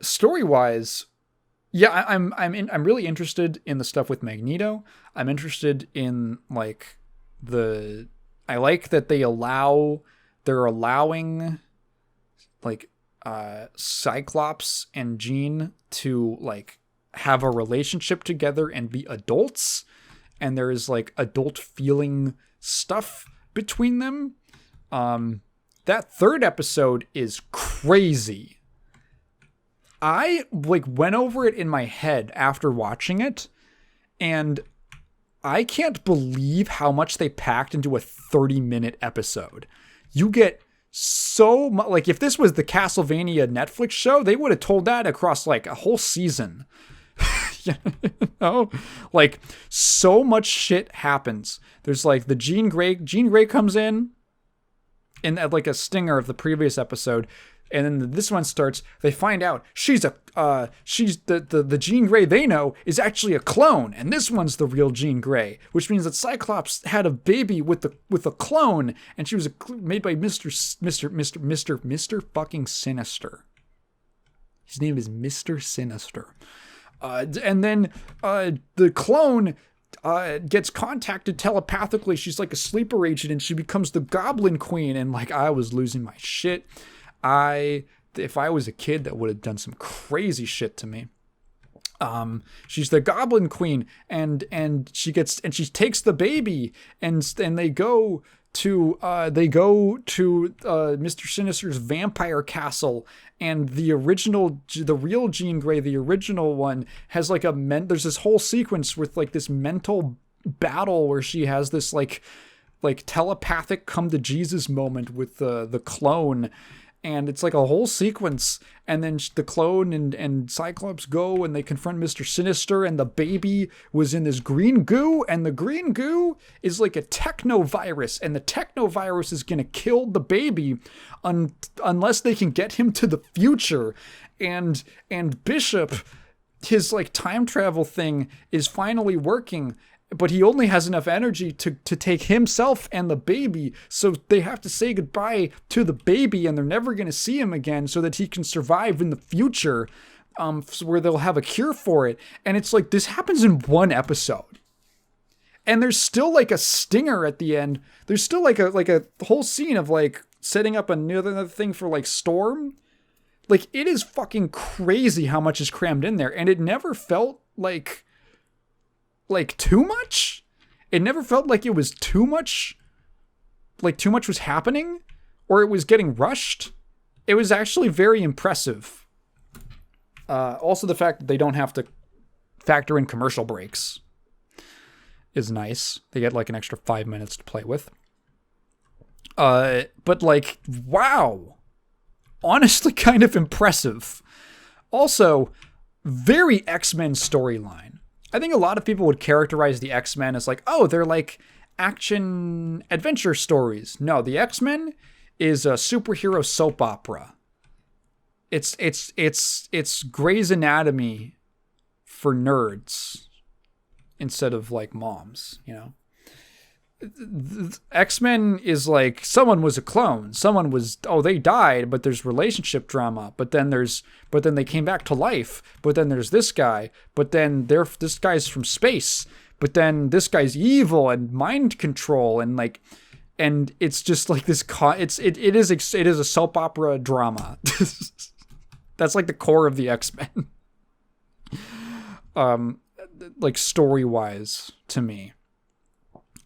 S1: Story-wise, yeah, I'm really interested in the stuff with Magneto. I'm interested in like... I like that they're allowing like Cyclops and Jean to like have a relationship together and be adults, and there is like adult feeling stuff between them. That third episode is crazy. I like went over it in my head after watching it, and I can't believe how much they packed into a 30-minute episode. You get so much. Like, if this was the Castlevania Netflix show, they would have told that across, like, a whole season. You know? Like, so much shit happens. There's, like, the Jean Grey comes in at, like, a stinger of the previous episode. And then this one starts, they find out she's the Jean Grey they know is actually a clone, and this one's the real Jean Grey, which means that Cyclops had a baby with a clone, and she was made by Mr. fucking Sinister. His name is Mr. Sinister. And then the clone gets contacted telepathically. She's like a sleeper agent, and she becomes the Goblin Queen. And like, I was losing my shit. If I was a kid, that would have done some crazy shit to me. She's the Goblin Queen, and she takes the baby, and they go to Mr. Sinister's vampire castle, and the real Jean Grey, the original one, has like there's this whole sequence with like this mental battle where she has this like telepathic come to Jesus moment with the clone. And it's like a whole sequence. And then the clone and Cyclops go and they confront Mr. Sinister, and the baby was in this green goo. And the green goo is like a technovirus. And the technovirus is going to kill the baby unless they can get him to the future. And Bishop, his like time travel thing is finally working. But he only has enough energy to take himself and the baby, so they have to say goodbye to the baby, and they're never going to see him again so that he can survive in the future, where they'll have a cure for it. And it's like, this happens in one episode. And there's still like a stinger at the end. There's still like a whole scene of like setting up another thing for like Storm. Like, it is fucking crazy how much is crammed in there, and it never felt like too much. It never felt like it was too much, like too much was happening, or it was getting rushed. It was actually very impressive. Also, the fact that they don't have to factor in commercial breaks is nice. They get like an extra 5 minutes to play with. But like, wow. Honestly, kind of impressive. Also, very X-Men storyline. I think a lot of people would characterize the X-Men as like, oh, they're like action adventure stories. No, the X-Men is a superhero soap opera. It's Grey's Anatomy for nerds instead of like moms, you know? X-Men is like, someone was a clone, they died, but there's relationship drama, but then they came back to life, but then there's this guy, but then this guy's from space, but then this guy's evil and mind control, and like, and it's just like this it is a soap opera drama. That's like the core of the X-Men. Like story-wise to me.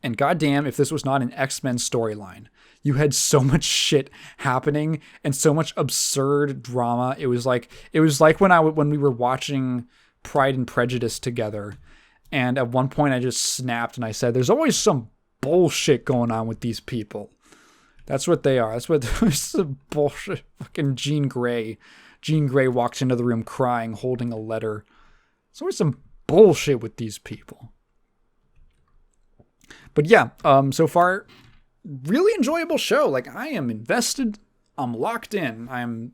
S1: And goddamn, if this was not an X-Men storyline. You had so much shit happening and so much absurd drama. It was like when we were watching Pride and Prejudice together, and at one point I just snapped and I said, "There's always some bullshit going on with these people." That's what they are. That's what this is bullshit. Fucking Jean Grey. Jean Grey walks into the room crying, holding a letter. There's always some bullshit with these people. But yeah, so far, really enjoyable show. Like, I am invested. I'm locked in. I'm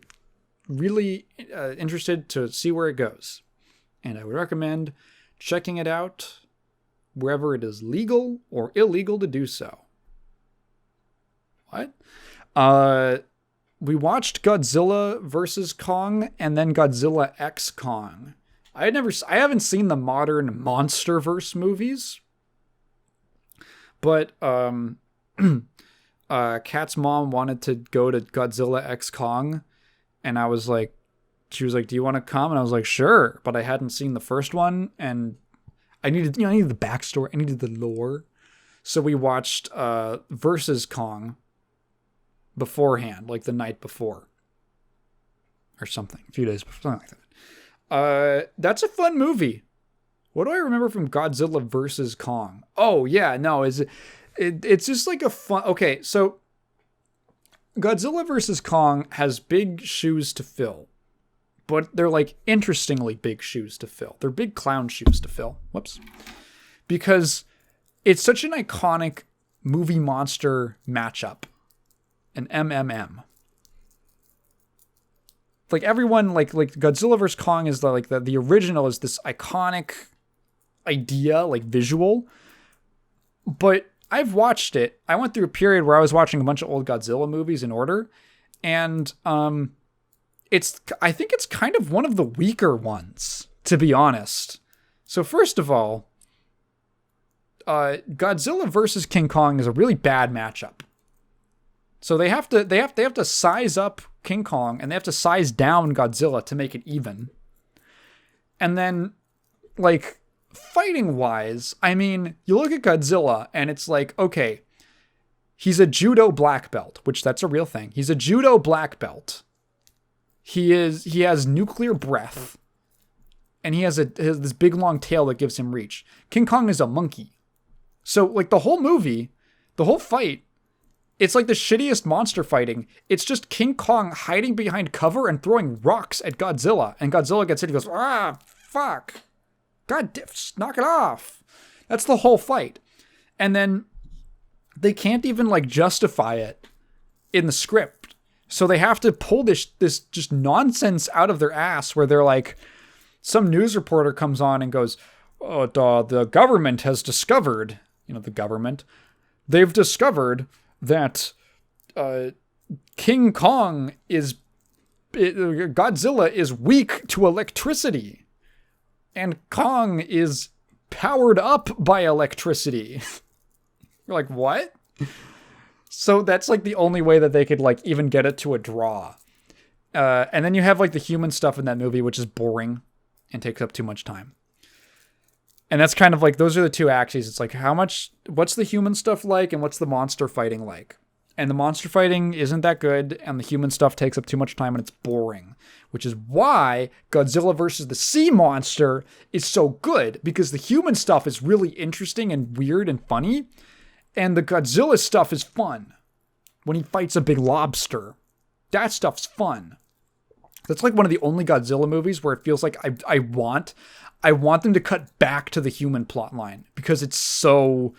S1: really interested to see where it goes. And I would recommend checking it out wherever it is legal or illegal to do so. What? We watched Godzilla vs. Kong and then Godzilla X Kong. I haven't seen the modern MonsterVerse movies. But Kat's mom wanted to go to Godzilla X Kong, and she was like, "Do you want to come?" And I was like, "Sure," but I hadn't seen the first one, and I needed the backstory, I needed the lore, so we watched Versus Kong beforehand, like the night before, or something, a few days before, something like that. That's a fun movie. What do I remember from Godzilla vs. Kong? Oh, yeah, no, it's just like a fun... Okay, so Godzilla vs. Kong has big shoes to fill, but they're like interestingly big shoes to fill. They're big clown shoes to fill. Whoops. Because it's such an iconic movie monster matchup. An MMM. like everyone like Godzilla vs Kong is the original is this iconic idea, like visual. But I've watched it. I went through a period where I was watching a bunch of old Godzilla movies in order, and I think it's kind of one of the weaker ones, to be honest. So first of all, Godzilla versus King Kong is a really bad matchup. So they have to size up King Kong and they have to size down Godzilla to make it even. And then, like, fighting wise, I mean, you look at Godzilla and it's like, okay, he's a judo black belt, which that's a real thing. He's a judo black belt. He has nuclear breath, and he has this big long tail that gives him reach. King Kong is a monkey. So, like, the whole movie, the whole fight, it's like the shittiest monster fighting. It's just King Kong hiding behind cover and throwing rocks at Godzilla. And Godzilla gets hit. He goes, fuck. God, knock it off. That's the whole fight. And then they can't even, like, justify it in the script. So they have to pull this just nonsense out of their ass where they're like, some news reporter comes on and goes, oh, the government has discovered, the government, they've discovered that Godzilla is weak to electricity, and Kong is powered up by electricity. You're like, what? So that's like the only way that they could like even get it to a draw. And then you have like the human stuff in that movie, which is boring and takes up too much time. And that's kind of like, those are the two axes. It's like, what's the human stuff like, and what's the monster fighting like? And the monster fighting isn't that good, and the human stuff takes up too much time, and it's boring. Which is why Godzilla versus the Sea Monster is so good, because the human stuff is really interesting and weird and funny, and the Godzilla stuff is fun. When he fights a big lobster, that stuff's fun. That's like one of the only Godzilla movies where it feels like I want them to cut back to the human plot line, because it's so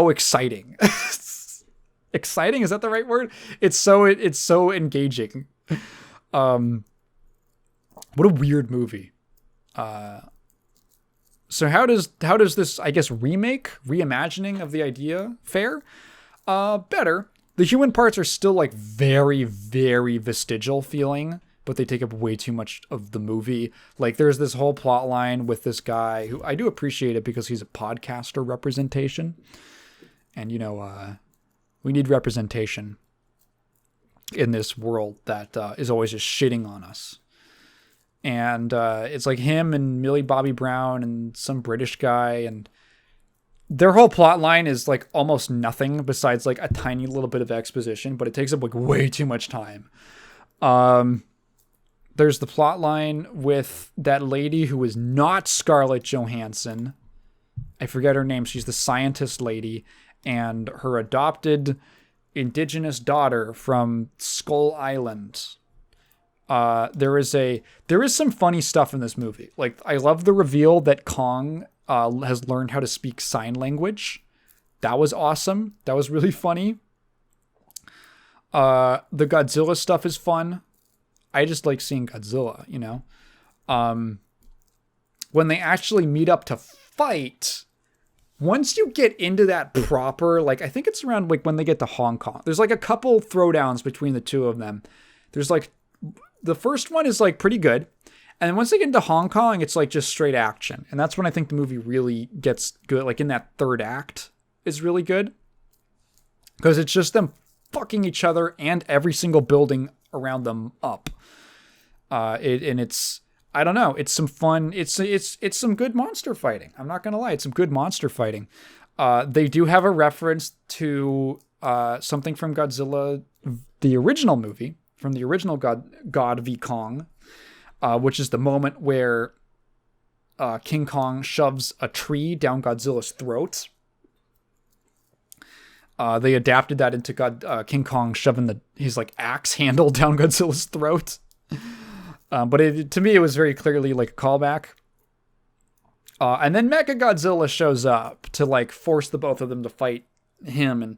S1: exciting. Exciting, is that the right word? It's so engaging. What a weird movie. So how does this, I guess, reimagining of the idea fare? Better. The human parts are still like very, very vestigial feeling, but they take up way too much of the movie. Like, there's this whole plot line with this guy who I do appreciate it because he's a podcaster representation. And, we need representation in this world that is always just shitting on us. And it's like him and Millie Bobby Brown and some British guy, and their whole plot line is like almost nothing besides like a tiny little bit of exposition, but it takes up like way too much time. There's the plot line with that lady who is not Scarlett Johansson. I forget her name. She's the scientist lady, and her adopted indigenous daughter from Skull Island. There is some funny stuff in this movie. Like, I love the reveal that Kong has learned how to speak sign language. That was awesome. That was really funny. The Godzilla stuff is fun. I just like seeing Godzilla, when they actually meet up to fight, once you get into that proper, like, I think it's around like when they get to Hong Kong, there's like a couple throwdowns between the two of them. There's like, the first one is like pretty good. And then once they get into Hong Kong, it's like just straight action. And that's when I think the movie really gets good. Like in that third act is really good. Because it's just them fucking each other and every single building around them up. It's, I don't know, it's some fun. It's some good monster fighting. I'm not going to lie. It's some good monster fighting. They do have a reference to something from Godzilla, the original movie, from the original God v. Kong, which is the moment where King Kong shoves a tree down Godzilla's throat. They adapted that into King Kong shoving his like axe handle down Godzilla's throat. But to me, it was very clearly like a callback. And then Mechagodzilla shows up to like force the both of them to fight him,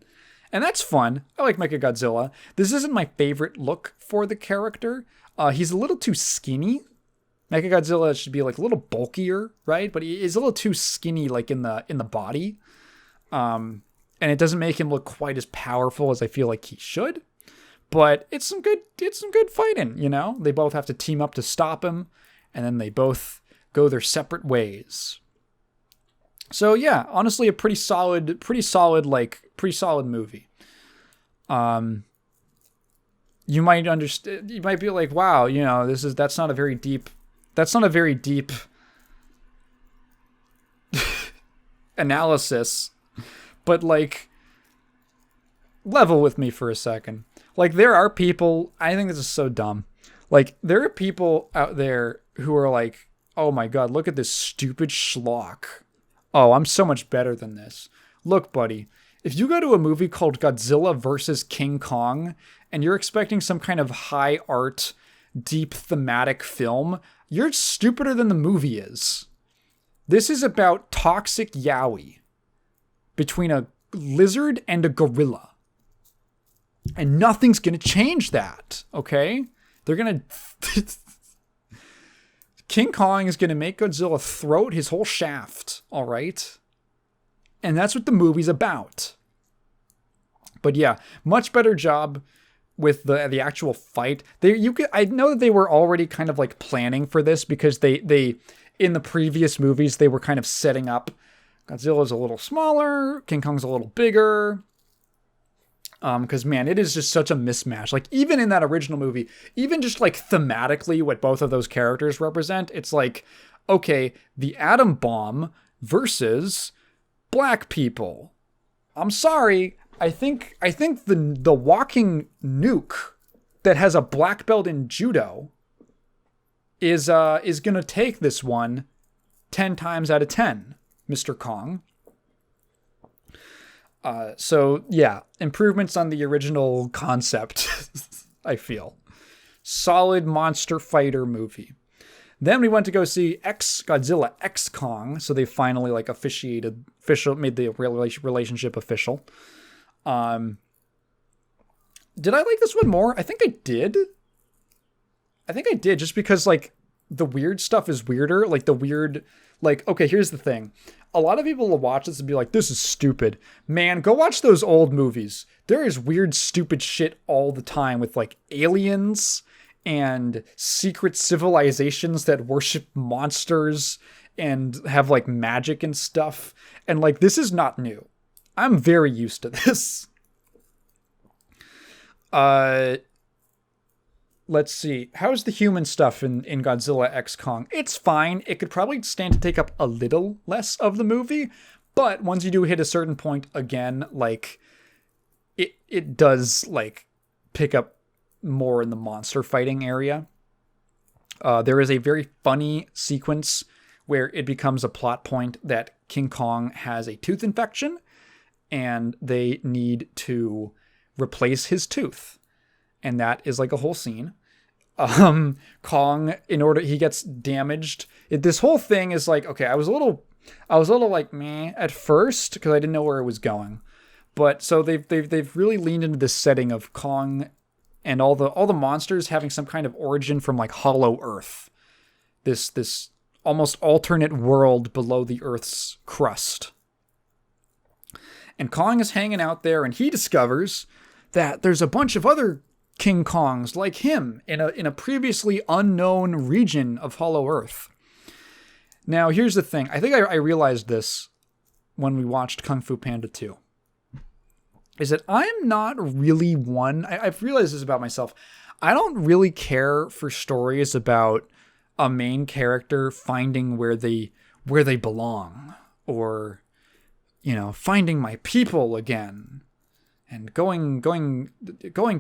S1: And that's fun. I like Mechagodzilla. This isn't my favorite look for the character. He's a little too skinny. Mechagodzilla should be like a little bulkier, right? But he is a little too skinny, like in the body. And it doesn't make him look quite as powerful as I feel like he should. But it's some good fighting, you know? They both have to team up to stop him, and then they both go their separate ways. So yeah, honestly, a pretty solid movie. You might understand. You might be like, wow, you know, that's not a very deep analysis, but like, level with me for a second. Like, there are people, I think this is so dumb. Like, there are people out there who are like, oh my god, look at this stupid schlock. Oh, I'm so much better than this. Look, buddy, if you go to a movie called Godzilla versus King Kong, and you're expecting some kind of high art, deep thematic film, you're stupider than the movie is. This is about toxic yaoi between a lizard and a gorilla. And nothing's going to change that, okay? They're going to... King Kong is going to make Godzilla throw out his whole shaft, all right? And that's what the movie's about. But yeah, much better job with the actual fight. I know that they were already kind of like planning for this, because they in the previous movies, they were kind of setting up Godzilla's a little smaller, King Kong's a little bigger. Because, man, it is just such a mismatch. Like, even in that original movie, even just, like, thematically what both of those characters represent, it's like, okay, the atom bomb versus black people. I'm sorry. I think the walking nuke that has a black belt in judo is going to take this one 10 times out of 10, Mr. Kong. So yeah, improvements on the original concept, I feel. Solid monster fighter movie. Then we went to go see Godzilla X Kong. So they finally like made the relationship official. Did I like this one more? I think I did just because like the weird stuff is weirder. Like okay, here's the thing. A lot of people will watch this and be like, this is stupid. Man, go watch those old movies. There is weird, stupid shit all the time with like aliens and secret civilizations that worship monsters and have like magic and stuff. And like, this is not new. I'm very used to this. Let's see. How's the human stuff in Godzilla X Kong? It's fine. It could probably stand to take up a little less of the movie, but once you do hit a certain point again, like it does like pick up more in the monster fighting area. There is a very funny sequence where it becomes a plot point that King Kong has a tooth infection and they need to replace his tooth. And that is like a whole scene. Kong, he gets damaged. This whole thing is like, okay, I was a little like meh at first because I didn't know where it was going. But so they've really leaned into this setting of Kong and all the monsters having some kind of origin from like Hollow Earth. This almost alternate world below the Earth's crust. And Kong is hanging out there and he discovers that there's a bunch of other King Kongs like him in a previously unknown region of Hollow Earth. Now, here's the thing. I think I realized this when we watched Kung Fu Panda 2. Is that I'm not really one... I've realized this about myself. I don't really care for stories about a main character finding where they belong. Or, you know, finding my people again. And going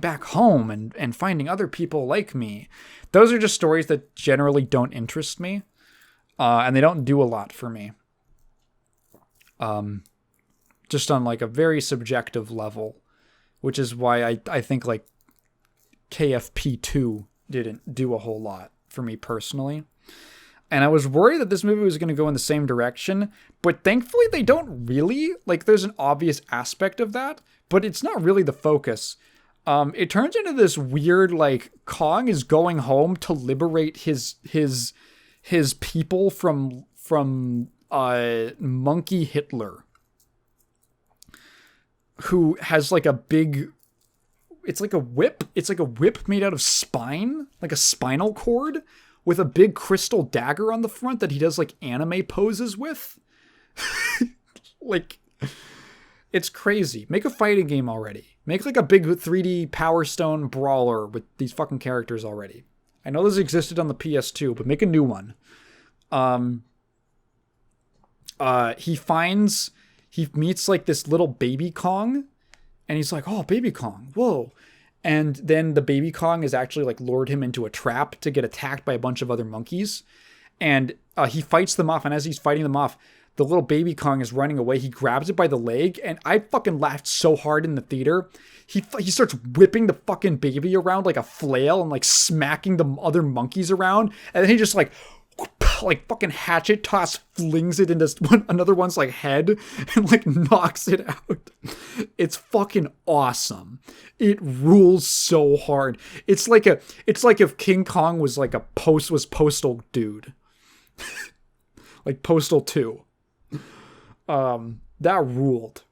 S1: back home and finding other people like me. Those are just stories that generally don't interest me. And they don't do a lot for me. Just on like a very subjective level. Which is why I think like KFP2 didn't do a whole lot for me personally. And I was worried that this movie was going to go in the same direction. But thankfully they don't really. Like there's an obvious aspect of that. but it's not really the focus. It turns into this weird, like, Kong is going home to liberate his people from Monkey Hitler, who has like a big, it's like a whip made out of spine, like a spinal cord with a big crystal dagger on the front that he does like anime poses with. Like, it's crazy. Make a fighting game already. Make like a big 3D Power Stone brawler with these fucking characters already. I know this existed on the PS2, but make a new one. He meets like this little baby Kong, and he's like, oh, baby Kong, whoa. And then the baby Kong is actually like lured him into a trap to get attacked by a bunch of other monkeys. And he fights them off, and as he's fighting them off, the little baby Kong is running away. He grabs it by the leg, and I fucking laughed so hard in the theater. He starts whipping the fucking baby around like a flail and like smacking the other monkeys around. And then he just like fucking hatchet toss flings it into another one's like head and like knocks it out. It's fucking awesome. It rules so hard. It's like if King Kong was like Postal dude. Like Postal 2. That ruled.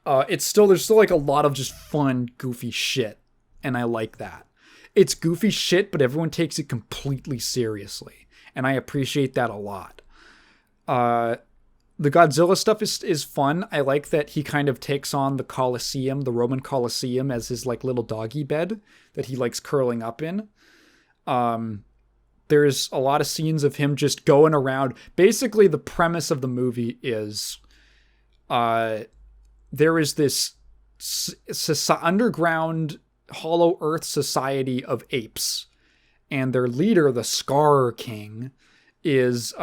S1: There's still like a lot of just fun, goofy shit, and I like that. It's goofy shit, but everyone takes it completely seriously, and I appreciate that a lot. The Godzilla stuff is fun. I like that he kind of takes on the Colosseum, the Roman Colosseum, as his like little doggy bed that he likes curling up in. There's a lot of scenes of him just going around. Basically, the premise of the movie is there is this underground Hollow Earth society of apes. And their leader, the Scar King, is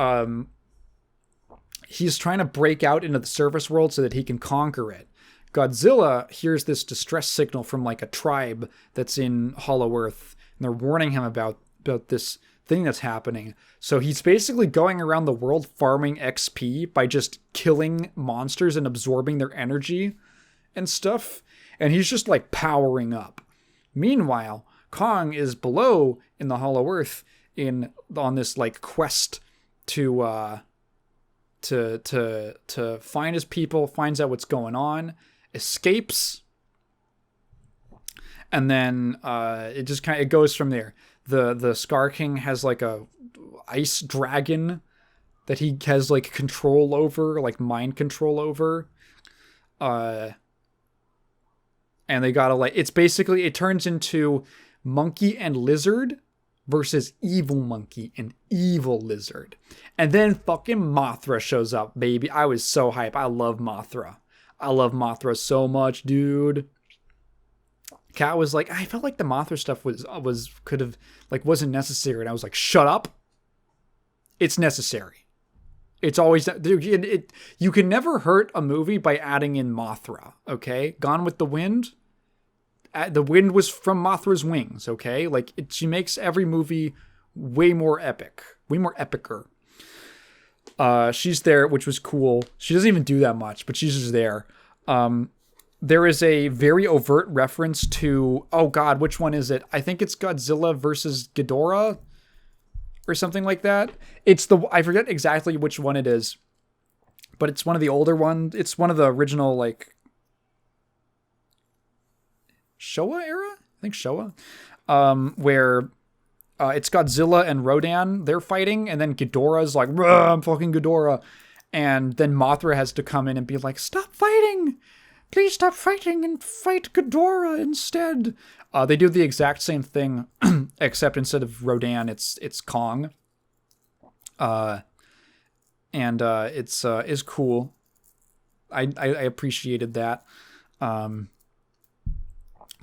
S1: he's trying to break out into the surface world so that he can conquer it. Godzilla hears this distress signal from like a tribe that's in Hollow Earth, and they're warning him about this thing that's happening. So he's basically going around the world farming XP by just killing monsters and absorbing their energy and stuff. And he's just like powering up. Meanwhile, Kong is below in the Hollow Earth on this like quest to find his people, finds out what's going on, escapes, and then it goes from there. The Scar King has like a ice dragon that he has like control over, like mind control over. And they gotta like, it turns into monkey and lizard versus evil monkey and evil lizard. And then fucking Mothra shows up, baby. I was so hype. I love Mothra. I love Mothra so much, dude. Kat was like, I felt like the Mothra stuff wasn't necessary. And I was like, shut up. It's necessary. It's always, you can never hurt a movie by adding in Mothra, okay? Gone with the Wind. The wind was from Mothra's wings, okay? Like, she makes every movie way more epic. Way more epicer. She's there, which was cool. She doesn't even do that much, but she's just there. There is a very overt reference to, oh god, which one is it? I think it's Godzilla versus Ghidorah or something like that. I forget exactly which one it is, but it's one of the older ones. It's one of the original, like, Showa era? I think Showa. Where it's Godzilla and Rodan, they're fighting, and then Ghidorah's like, I'm fucking Ghidorah. And then Mothra has to come in and be like, stop fighting! Please stop fighting and fight Ghidorah instead. They do the exact same thing, except instead of Rodan, it's Kong. And it's cool. I appreciated that.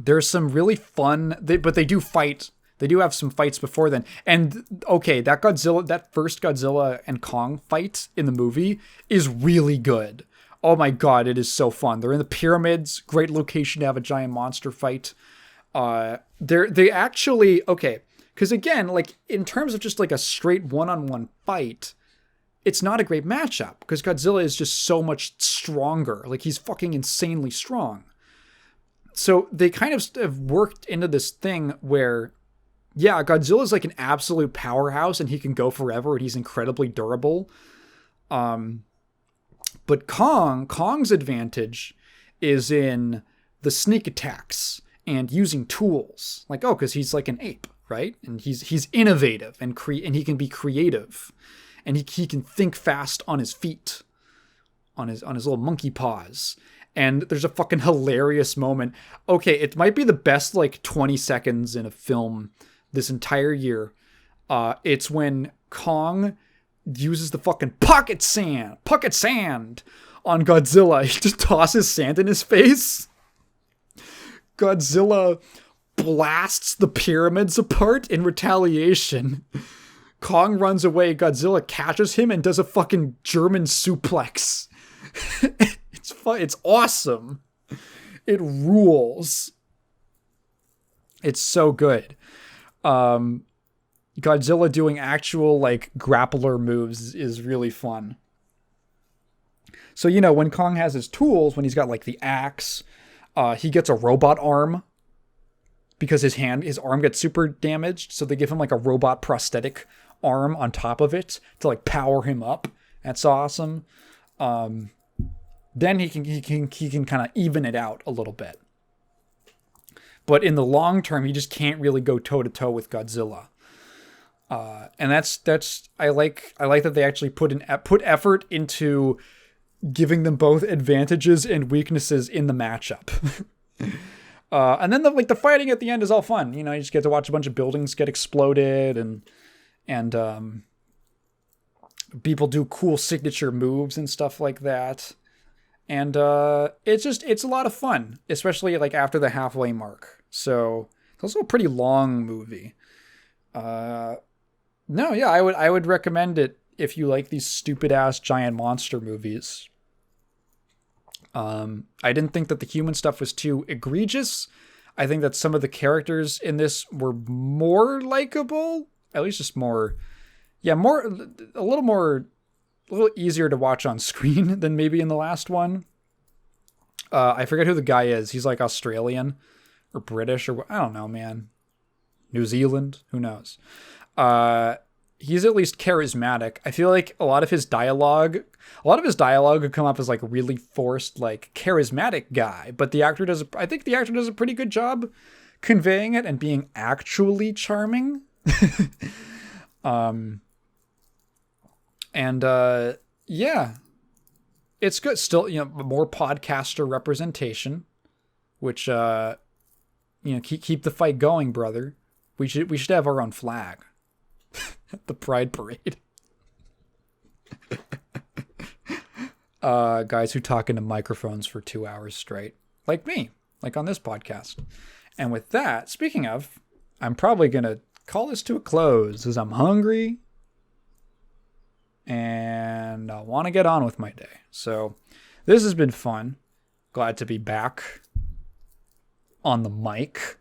S1: There's some really fun, but they do fight. They do have some fights before then. And okay, that first Godzilla and Kong fight in the movie is really good. Oh my god, it is so fun. They're in the pyramids. Great location to have a giant monster fight. They actually, okay, because again, like in terms of just like a straight one-on-one fight, it's not a great matchup because Godzilla is just so much stronger. Like, he's fucking insanely strong. So they kind of have worked into this thing where, yeah, Godzilla's like an absolute powerhouse and he can go forever and he's incredibly durable. But Kong's advantage is in the sneak attacks and using tools. Like, oh, because he's like an ape, right? And he's innovative and he can be creative. And he can think fast on his feet, on his little monkey paws. And there's a fucking hilarious moment. Okay, it might be the best like 20 seconds in a film this entire year. It's when Kong uses the fucking pocket sand on Godzilla. He just tosses sand in his face. Godzilla blasts the pyramids apart in retaliation. Kong runs away. Godzilla catches him and does a fucking German suplex. It's fun. It's awesome. It rules. It's so good. Godzilla doing actual like grappler moves is really fun. So, you know, when Kong has his tools, when he's got like the axe, he gets a robot arm because his arm gets super damaged. So they give him like a robot prosthetic arm on top of it to like power him up. That's awesome. Then he can kind of even it out a little bit. But in the long term, he just can't really go toe to toe with Godzilla. And that's I like that they actually put effort into giving them both advantages and weaknesses in the matchup. And then the fighting at the end is all fun. You know, you just get to watch a bunch of buildings get exploded and people do cool signature moves and stuff like that. And it's a lot of fun, especially like after the halfway mark. So it's also a pretty long movie. No, yeah, I would recommend it if you like these stupid ass giant monster movies. I didn't think that the human stuff was too egregious. I think that some of the characters in this were more likable, at least just a little easier to watch on screen than maybe in the last one. I forget who the guy is. He's like Australian or British or I don't know, man. New Zealand, who knows? He's at least charismatic. I feel like a lot of his dialogue would come up as like really forced, like charismatic guy, but I think the actor does a pretty good job conveying it and being actually charming. Yeah, it's good. Still, you know, more podcaster representation, which, you know, keep the fight going, brother. We should have our own flag. The Pride Parade. Guys who talk into microphones for 2 hours straight. Like me. Like on this podcast. And with that, speaking of, I'm probably going to call this to a close because I'm hungry and I want to get on with my day. So this has been fun. Glad to be back on the mic.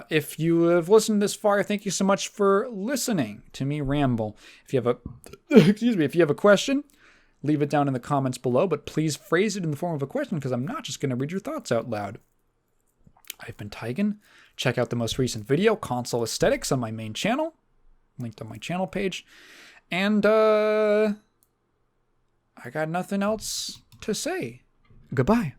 S1: If you have listened this far, thank you so much for listening to me ramble. If you have if you have a question, leave it down in the comments below, but please phrase it in the form of a question because I'm not just going to read your thoughts out loud. I've been Tygan. Check out the most recent video, Console Aesthetics, on my main channel. Linked on my channel page. And I got nothing else to say. Goodbye.